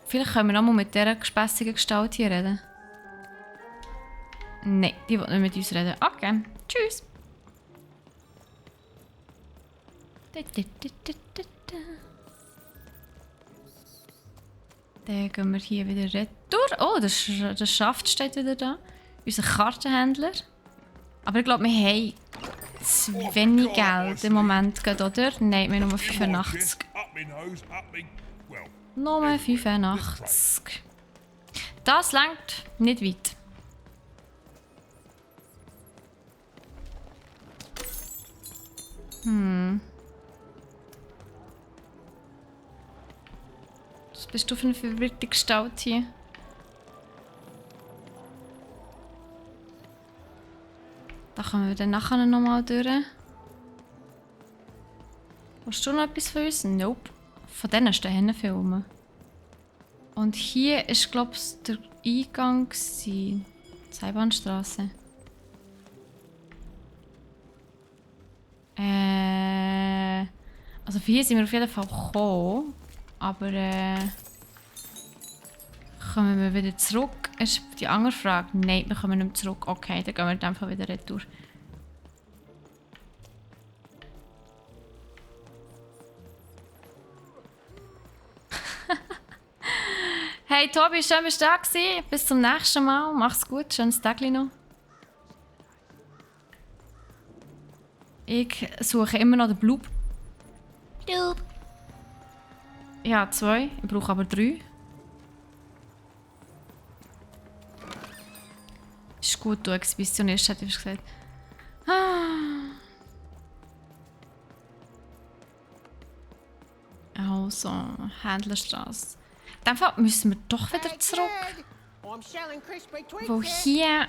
Speaker 1: Vielleicht können wir nochmal mit dieser gespässigen Gestalt hier reden. Nein, die will nicht mit uns reden. Okay, tschüss. Dann gehen wir hier wieder retour. Oh, der Schaft steht wieder da. Unser Kartenhändler. Aber ich glaube, wir haben zu wenig Geld im Moment, oder? Nein, wir haben nur 85. Nur 85. Das reicht nicht weit. Was bist du für eine verwirrte Gestalt hier? Da kommen wir dann nachher nochmal durch. Hast du noch etwas von uns? Nope. Von denen stehen viel rum. Und hier war, glaube ich, der Eingang. Die Seilbahnstraße. Also für hier sind wir auf jeden Fall gekommen. Aber kommen wir wieder zurück? Ist die andere Frage. Nein, wir kommen nicht mehr zurück. Okay, dann gehen wir in dem Fall wieder retour. Hey Tobi, schön, dass du da warst. Bis zum nächsten Mal. Mach's gut, schönes Tag noch. Ich suche immer noch den Blub. Blub. Ich habe 2, ich brauche aber 3. Ist gut, du Exhibitionist, hätte ich gesagt. Also, Händlerstraße. In dem Fall müssen wir doch wieder zurück. Wo hier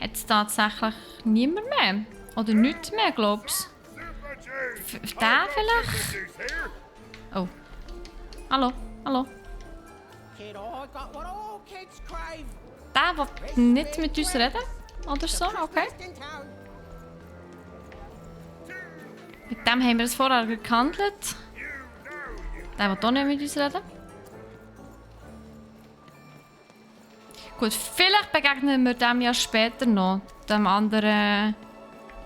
Speaker 1: hat es tatsächlich niemand mehr. Oder nichts mehr, glaubst du? Der vielleicht? Oh. Hallo, hallo. Der will nicht mit uns reden? Oder so, okay. Mit dem haben wir es vorher gehandelt. Der will auch nicht mit uns reden. Gut, vielleicht begegnen wir dem ja später noch. Dem anderen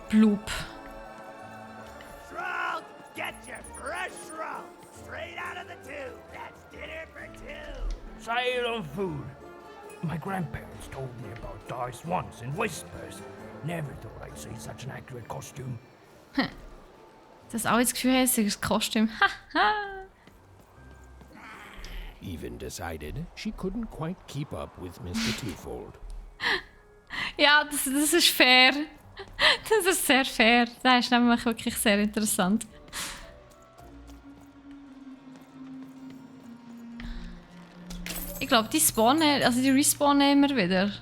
Speaker 1: Blub.
Speaker 10: Silent food. My grandparents told me about dice once in whispers. Never thought I'd see such an accurate costume.
Speaker 1: Das auch das Gefühl haben, es ist ein Kostüm.
Speaker 15: Even decided she couldn't quite keep up with Mr. Twofold.
Speaker 1: Ja, das ist fair. Das ist sehr fair. Das ist nämlich wirklich sehr interessant. Ich glaube, die spawnen, also die respawnen immer wieder.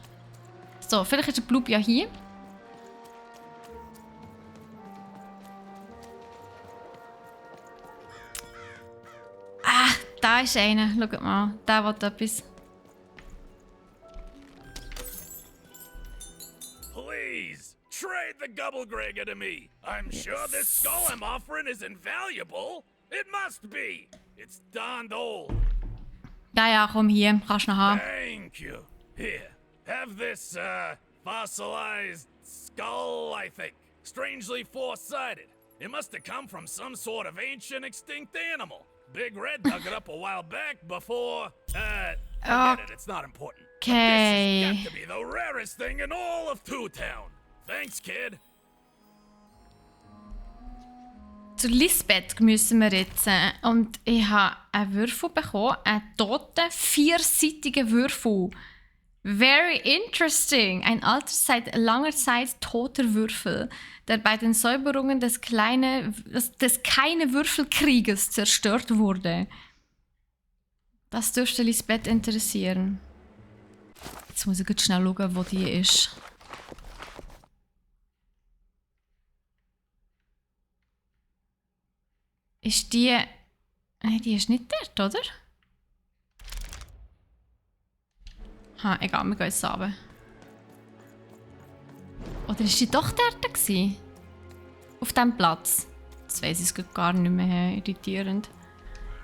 Speaker 1: So, vielleicht ist der Blub ja hier. Ah, da ist einer. Schaut mal, der will etwas.
Speaker 16: Please, trade the Gubblegregger to me. I'm sure this skull I'm offering is invaluable. It must be. It's darned old.
Speaker 1: Ja, komm hier. Kannst du noch haben.
Speaker 16: Thank you. Here, have this, fossilized skull, I think. Strangely four-sided. It must have come from some sort of ancient extinct animal. Big Red dug it up a while back before, forget it, it's not important.
Speaker 1: Okay.
Speaker 16: This has got to be the rarest thing in all of Two Town. Thanks, kid.
Speaker 1: Zu Lisbeth müssen wir jetzt. Und ich habe einen Würfel bekommen. Einen toten, vierseitigen Würfel. Very interesting. Ein alter, seit langer Zeit toter Würfel, der bei den Säuberungen des keine Würfelkrieges zerstört wurde. Das dürfte Lisbeth interessieren. Jetzt muss ich ganz schnell schauen, wo die ist. Ist die... Nein, die ist nicht dort, oder? Ha, egal, wir gehen jetzt runter. Oder ist die doch dort gewesen? Auf diesem Platz? Das weiss ich gar nicht mehr. Irritierend.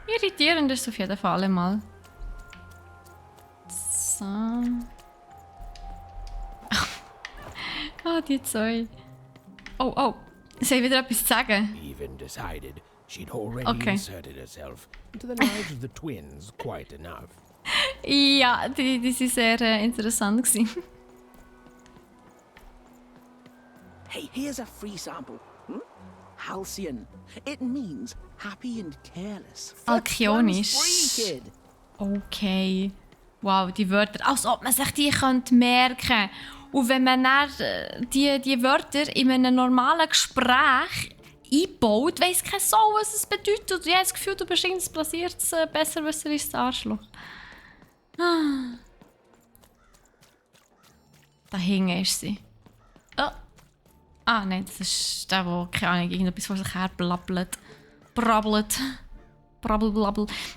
Speaker 1: Irritierend ist es auf jeden Fall mal. So. Ah, die zwei. Oh, oh. Soll ich wieder etwas zu sagen?
Speaker 15: Even decided she'd already inserted herself into the lives of the twins quite enough.
Speaker 1: Ja, die waren sehr interessant.
Speaker 12: Hey, here's a free sample. Halcyon. It means happy and careless.
Speaker 1: Alkionisch. Okay. Wow, die Wörter. Als ob man sich die merken könnte. Und wenn man dann die Wörter in einem normalen Gespräch einbaut, weiss kein Sau, was es bedeutet. Und ich habe das Gefühl, du bist ins blasiertes Besserwisser ins Arschloch. Ah. Da hinten ist sie. Oh. Ah, nein, das ist der, der, keine Ahnung, irgendetwas vor sich her blabbelt. Brabbel.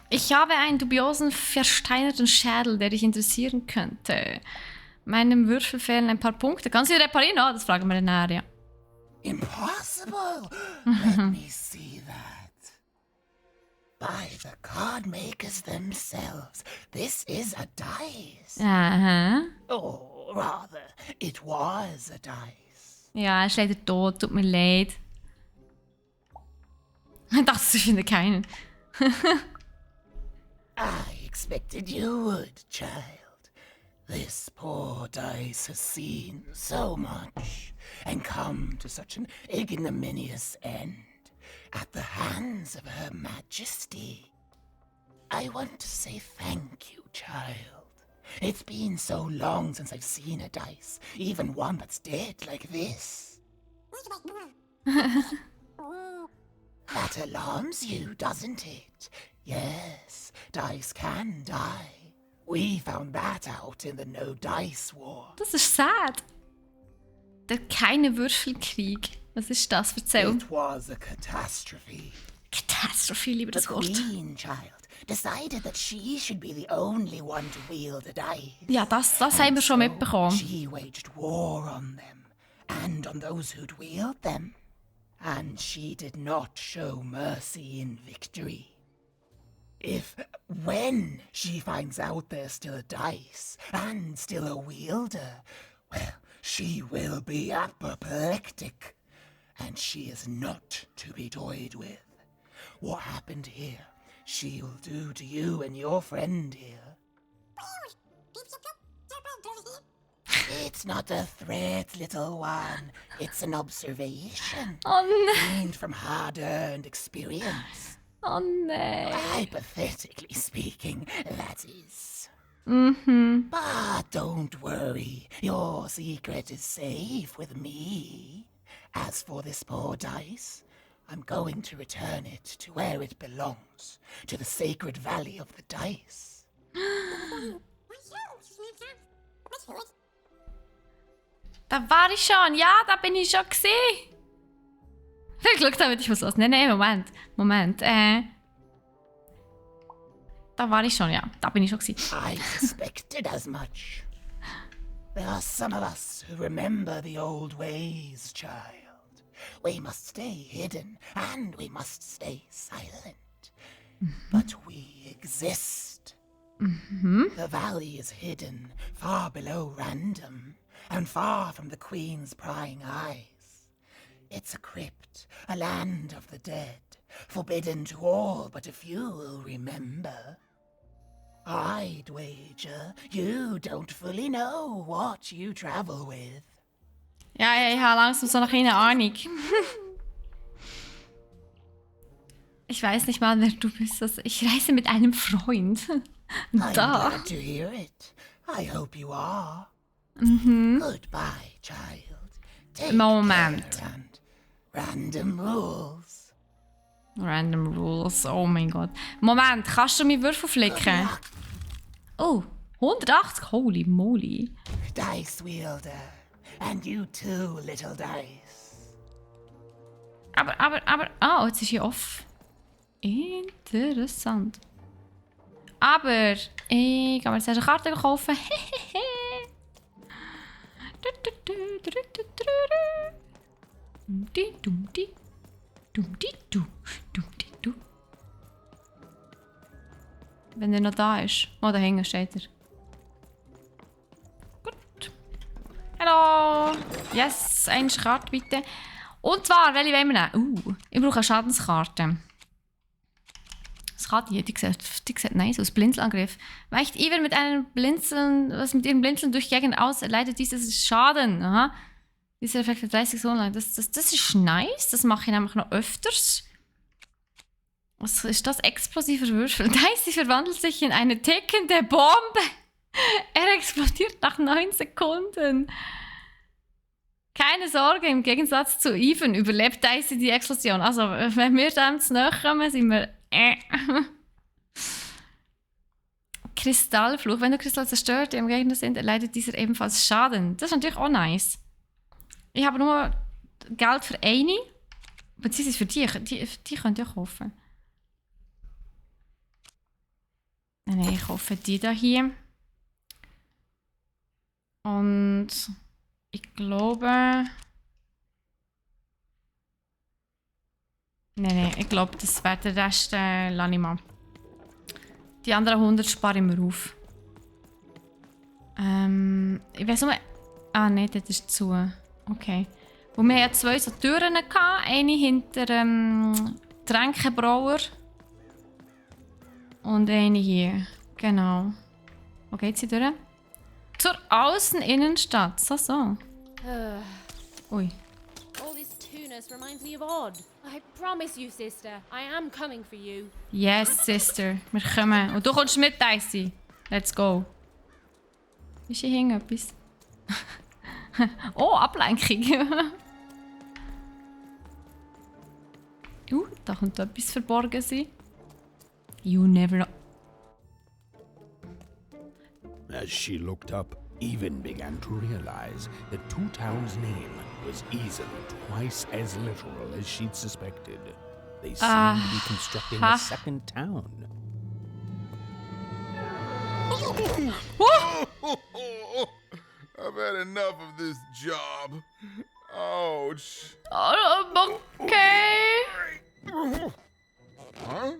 Speaker 1: Ich habe einen dubiosen, versteinerten Schädel, der dich interessieren könnte. Meinem Würfel fehlen ein paar Punkte. Kannst du ihn reparieren? Oh, das fragen wir dann nachher, ja.
Speaker 10: Impossible! Let me see that. By the card makers themselves, this is a dice.
Speaker 1: Aha.
Speaker 10: Or rather, it was a dice.
Speaker 1: Ja, er ist leider tot, tut mir leid. Das finde keinen.
Speaker 10: I expected you would, child. This poor dice has seen so much and come to such an ignominious end at the hands of Her Majesty. I want to say thank you, child. It's been so long since I've seen a dice, even one that's dead like this. That alarms you, doesn't it? Yes, dice can die. We found that out in the No-Dice War.
Speaker 1: Das ist sad. Der keine Würfelkrieg. Was ist das? Erzähl.
Speaker 10: It was a catastrophe.
Speaker 1: Catastrophe, lieber das Wort.
Speaker 10: The Queen, child, decided that she should be the only one to wield a dice.
Speaker 1: Ja, das haben wir schon mitbekommen.
Speaker 10: She waged war on them and on those who'd wield them. And she did not show mercy in victory. When she finds out there's still a dice and still a wielder, well, she will be apoplectic. And she is not to be toyed with. What happened here, she'll do to you and your friend here. It's not a threat, little one. It's an observation.
Speaker 1: Oh, no.
Speaker 10: Gained from hard-earned experience.
Speaker 1: Oh, no.
Speaker 10: Hypothetically speaking, that is.
Speaker 1: Mm-hmm.
Speaker 10: But don't worry. Your secret is safe with me. As for this poor dice, I'm going to return it to where it belongs. To the sacred valley of the dice.
Speaker 1: Da war ich schon. Ja, da bin ich schon gesehen. Ich schaue damit, ich muss los. Nein, Moment. Da war ich schon, ja. Da bin ich schon gewesen.
Speaker 10: I suspected as much. There are some of us who remember the old ways, child. We must stay hidden and we must stay silent. But we exist. The valley is hidden far below random and far from the Queen's prying eyes. It's a crypt, a land of the dead, forbidden to all but a few will remember. I'd wager you don't fully know what you travel with.
Speaker 1: Ja, ich habe langsam so eine Ahnung. Ich weiß nicht mal, wer du bist. Also ich reise mit einem Freund.
Speaker 10: I'm
Speaker 1: Da.
Speaker 10: glad to hear it. I hope you are. Goodbye, child. Take
Speaker 1: Moment.
Speaker 10: care and random rules.
Speaker 1: Random Rules, oh mein Gott. Moment, kannst du mir Würfel flicken? Oh, 180, holy moly.
Speaker 10: Dice wielder. And you too, little dice.
Speaker 1: Aber, oh, jetzt ist hier off. Interessant. Aber, ich gehe mir jetzt eine Karte kaufen. Wenn er noch da ist. Oh, da hinten steht er. Gut. Hallo. Yes, eine Karte bitte. Und zwar, welche wollen wir nehmen? Ich brauche eine Schadenskarte. Was kann die? Die sieht nice aus. Blinzelangriff. Weicht Iver mit einem Blinzeln, was mit ihrem Blinzeln durch die Gegend aus, erleidet dieses Schaden. Aha. Dieser Effekt für 30 Sekunden lang. Das ist nice. Das mache ich nämlich noch öfters. Was ist das? Explosiver Würfel. Dicey verwandelt sich in eine tickende Bombe. Er explodiert nach 9 Sekunden. Keine Sorge, im Gegensatz zu Even überlebt Dicey die Explosion. Also, wenn wir dem zu nahe kommen, sind wir Kristallfluch. Wenn der Kristall zerstört, die am Gegner sind, erleidet dieser ebenfalls Schaden. Das ist natürlich auch nice. Ich habe nur Geld für eine. Beziehungsweise für die könnt ihr kaufen. Nein, ich kaufe die da hier. Und ich glaube... Nein, ich glaube, das wäre der Rest, lasse ich mal. Die anderen 100 spare ich mir auf. Ich weiß nur... Ah, nein, das ist zu. Okay. Und wir hatten 2 so Türen gehabt. Eine hinter dem Tränkebrauer. Und eine hier. Genau. Wo geht sie durch? Zur Außeninnenstadt. So. Ui.
Speaker 6: All this tunus reminds me of Odd. I promise you, sister, I am coming for you.
Speaker 1: Yes, Sister. Wir kommen. Und du kommst mit, Dicey. Let's go. Ist hier hinten etwas? Oh, Ablenkung. Da könnte etwas verborgen sein. You never know.
Speaker 15: As she looked up, Even began to realize that Two Town's name was easily twice as literal as she'd suspected. They seemed to be constructing a second town.
Speaker 5: I've had enough of this job. Ouch.
Speaker 1: Okay.
Speaker 5: Huh?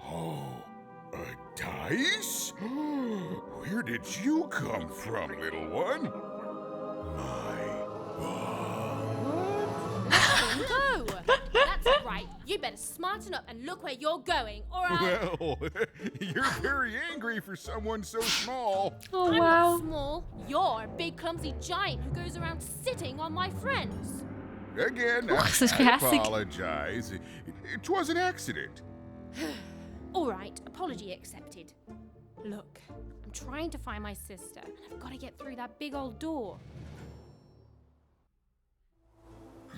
Speaker 5: Oh, a dice? Where did you come from, little one?
Speaker 6: No! That's right. You better smarten up and look where you're going, or I'll...
Speaker 5: Well, you're very angry for someone so small.
Speaker 1: Oh,
Speaker 6: I'm
Speaker 1: wow.
Speaker 6: not small. You're a big, clumsy giant who goes around sitting on my friends.
Speaker 5: Again,
Speaker 1: so
Speaker 5: I
Speaker 1: classic.
Speaker 5: apologize. It was an accident.
Speaker 6: All right, apology accepted. Look, I'm trying to find my sister, and I've got to get through that big old door.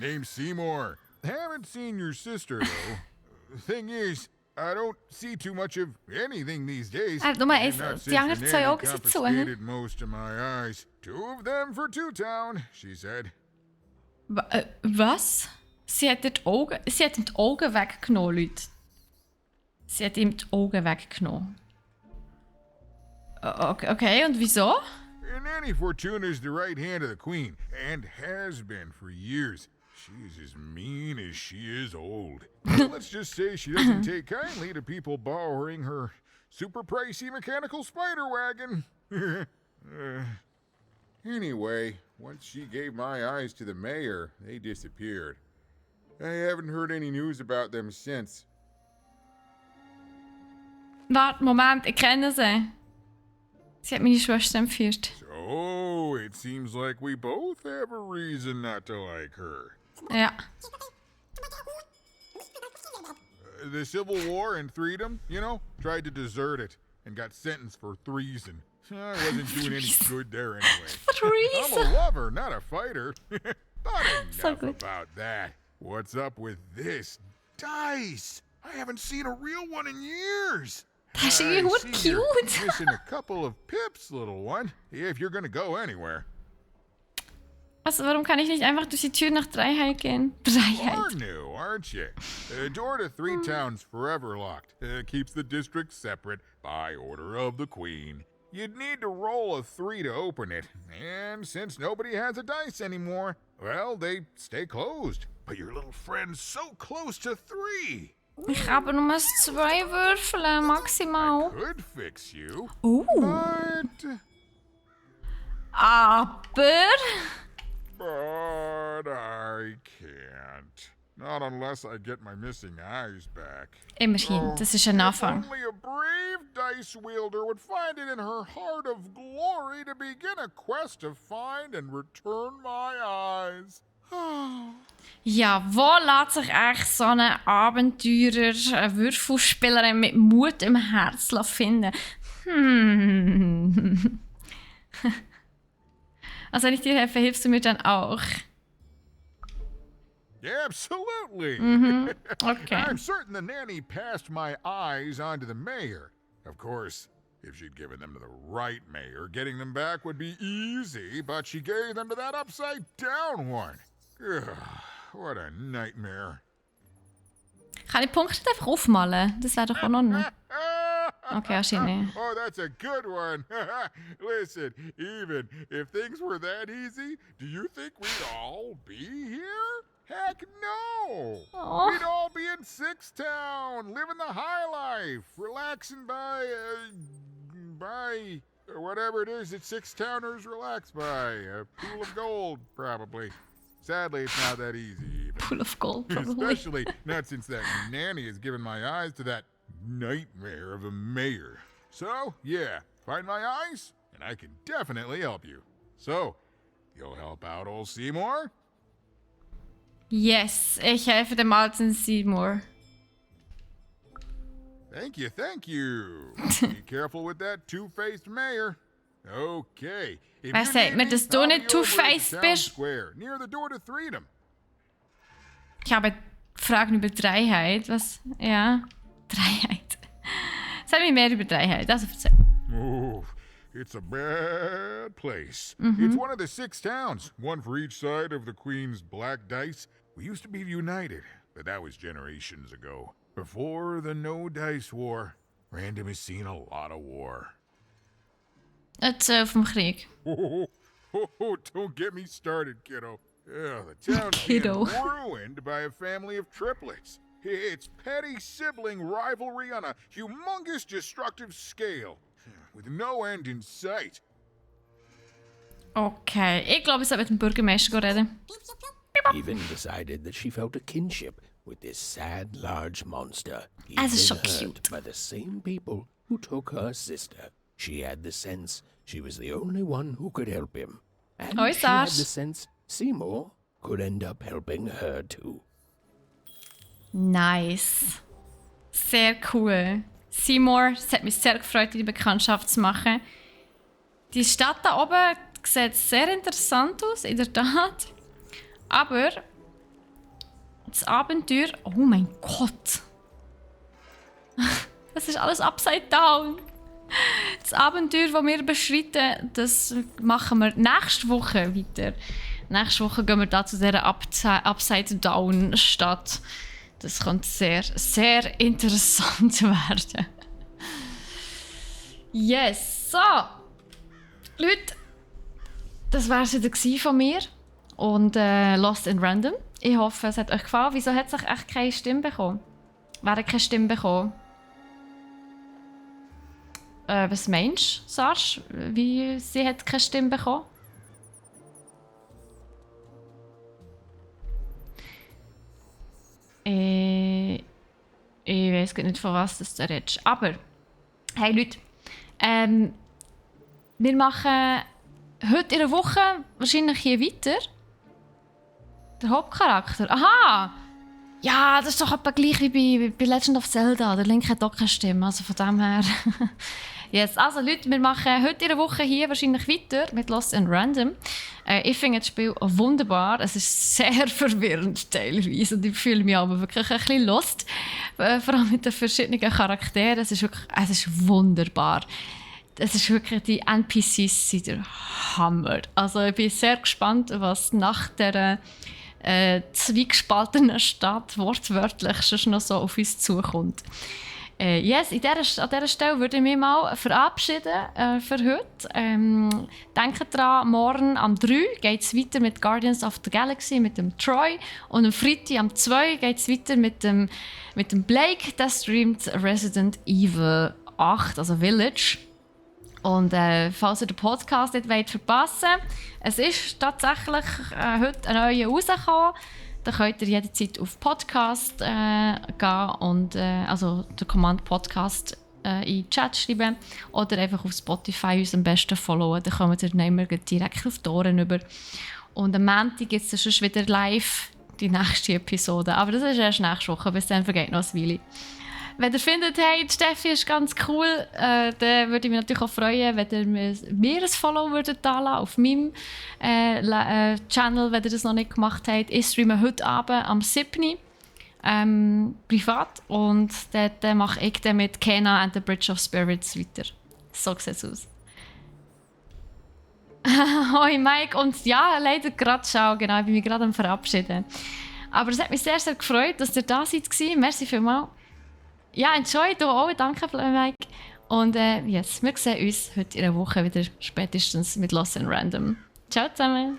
Speaker 5: Name's Seymour. Haven't seen your sister, though. Thing is,
Speaker 17: I don't see too much of anything these days.
Speaker 1: Nur mal
Speaker 17: And not
Speaker 1: die anderen
Speaker 17: since
Speaker 1: 2
Speaker 17: Nanny
Speaker 1: Augen sind zu. Hä?
Speaker 17: confiscated most of my eyes. 2 of them for Two Town, she said.
Speaker 1: Was? Sie hat ihm die Augen weggenommen, Leute. Sie hat ihm die Augen weggenommen. Okay, und wieso?
Speaker 17: Nanny Fortuna is the right hand of the Queen, and has been for years. She's as mean as she is old. Let's just say she doesn't take kindly to people borrowing her super pricey mechanical spider wagon. Anyway, once she gave my eyes to the mayor, they disappeared. I haven't heard any news about them since.
Speaker 1: Warte, Moment, ich kenne sie. Sie hat meine Schwester entführt.
Speaker 17: So, it seems like we both have a reason not to like her.
Speaker 1: Ja.
Speaker 17: The Civil War and Freedom, you know, tried to desert it and got sentenced for treason. I wasn't doing any good there anyway.
Speaker 1: Treason?
Speaker 17: I'm a lover, not a fighter. But enough about that. What's up with this? Dice! I haven't seen a real one in years.
Speaker 1: Das ist irgendwie cute.
Speaker 17: Missing a couple of pips, little one, if you're gonna go anywhere.
Speaker 1: Also, warum kann ich nicht einfach durch die Tür nach Freiheit gehen? Freiheit.
Speaker 17: You're new, aren't you? Door to Three Towns forever locked. Keeps the district separate by order of the Queen. You'd need to roll a 3 to open it. And since nobody has a dice anymore, well, they stay closed. But your little friend's so close to 3.
Speaker 1: Ich habe nur 2 Würfel, maximal.
Speaker 17: Could fix you.
Speaker 1: But
Speaker 17: I can't. Not unless I get my missing eyes back.
Speaker 1: Immerhin, das ist ein Anfang.
Speaker 17: Only a brave dice wielder would find it in her heart of glory to begin a quest to find and return my eyes.
Speaker 1: Ja, wo lässt sich echt so eine Abenteurer, eine Würfelspielerin mit Mut im Herz finden? Also wenn ich dir helfe, hilfst du mir dann auch?
Speaker 17: Absolutely.
Speaker 1: Okay.
Speaker 17: I'm certain the nanny passed my eyes on to the mayor. Of course, if she'd given them to the right mayor, getting them back would be easy, but she gave them to that upside-down one. Ugh, what a nightmare.
Speaker 1: Kann ich Punkte einfach aufmalen? Das wäre doch auch noch nicht. Okay, anscheinend.
Speaker 17: Oh, that's a good one. Listen, even if things were that easy, do you think we'd all be here? Heck no!
Speaker 1: Aww.
Speaker 17: We'd all be in Town, living the high life, relaxing by whatever it is that Towners relax by. A pool of gold, probably. Sadly, it's not that easy, even.
Speaker 1: Pool of gold, probably.
Speaker 17: Especially not since that nanny has given my eyes to that nightmare of a mayor. So, yeah, find my eyes, and I can definitely help you. So, you'll help out old Seymour?
Speaker 1: Yes, ich helfe dem alten Seymour.
Speaker 17: Thank you, thank you. Be careful with that two-faced mayor. Okay.
Speaker 1: Was sagt mir, dass du nicht two-faced bist?
Speaker 17: Square, near the door to Freedom.
Speaker 1: Ich habe Fragen über Dreiheit. Was? Ja. Dreiheit. Sag mir mehr über Dreiheit. Also erzähl.
Speaker 17: Oh, it's a bad place. It's one of the 6 towns, one for each side of the Queen's black dice. We used to be united, but that was generations ago. Before the No Dice War, Random has seen a lot of war.
Speaker 1: Erzähl vom Krieg.
Speaker 17: Oh, don't get me started, kiddo. Yeah, the town's being ruined by a family of triplets. It's petty sibling rivalry on a humongous destructive scale, with no end in sight.
Speaker 1: Okay, ich glaube, ich soll mit dem Bürgermeister reden.
Speaker 10: Even decided that she felt a kinship with this sad, large monster.
Speaker 1: Also so
Speaker 10: Even
Speaker 1: cute.
Speaker 10: hurt by the same people who took her sister. She had the sense she was the only one who could help him. And
Speaker 1: Oi,
Speaker 10: she had
Speaker 1: Sash.
Speaker 10: the sense Seymour could end up helping her too.
Speaker 1: Nice. Sehr cool. Seymour, es hat mich sehr gefreut, die Bekanntschaft zu machen. Die Stadt da oben sieht sehr interessant aus, in der Tat. Aber das Abenteuer... Oh mein Gott. Das ist alles upside down. Das Abenteuer, das wir beschreiten, das machen wir nächste Woche weiter. Nächste Woche gehen wir da zu dieser upside down Stadt. Das könnte sehr, sehr interessant werden. Yes, so. Leute, das war es wieder von mir. Und Lost in Random. Ich hoffe, es hat euch gefallen. Wieso hat sich echt keine Stimme bekommen? Wer hat keine Stimme bekommen? Was meinst du, Sasch? Wie sie hat keine Stimme bekommen? Ich weiß nicht, von was du redest. Aber, hey Leute, wir machen heute in einer Woche wahrscheinlich hier weiter. Der Hauptcharakter. Aha! Ja, das ist doch etwa gleich wie bei Legend of Zelda. Der Link hat auch keine Stimme, also von dem her. Yes, also Leute, wir machen heute in einer Woche hier wahrscheinlich weiter mit Lost in Random. Ich finde das Spiel wunderbar. Es ist sehr verwirrend teilweise und ich fühle mich aber wirklich ein bisschen lost. Vor allem mit den verschiedenen Charakteren. Es ist wunderbar. Es ist wirklich, die NPCs sind der Hammer. Also ich bin sehr gespannt, was nach der zweigespaltenen Stadt wortwörtlich schon noch so auf uns zukommt. Yes, an dieser Stelle würde ich mich mal verabschieden für heute. Denkt dran, morgen am 3 geht es weiter mit Guardians of the Galaxy, mit dem Troy. Und am Freitag am 2 geht es weiter mit dem Blake, der streamt Resident Evil 8, also Village. Und falls ihr den Podcast nicht verpassen wollt, es ist tatsächlich heute ein neuer rausgekommen. Da könnt ihr jederzeit auf Podcast gehen und also den Command Podcast in den Chat schreiben oder einfach auf Spotify uns am besten followen. Dann kommt ihr immer direkt auf die Ohren über. Und am Montag gibt es schon wieder live die nächste Episode. Aber das ist erst nächste Woche, bis dann vergeht noch ein Weile. Wenn ihr findet, hey, Stefy ist ganz cool, dann würde ich mich natürlich auch freuen, wenn ihr mir ein Follow würdet da lassen auf meinem Channel, wenn ihr das noch nicht gemacht habt. Ich streame heute Abend am 7. Privat und dort mache ich dann mit Kena and the Bridge of Spirits weiter. So sieht es aus. Hoi Mike, und ja, leider gerade schon, genau, ich bin mich gerade am Verabschieden. Aber es hat mich sehr, sehr gefreut, dass ihr da seid. Merci vielmals. Ja, enjoy, du auch. Danke, Mike. Und yes, wir sehen uns heute in einer Woche wieder spätestens mit Lost in Random. Ciao zusammen.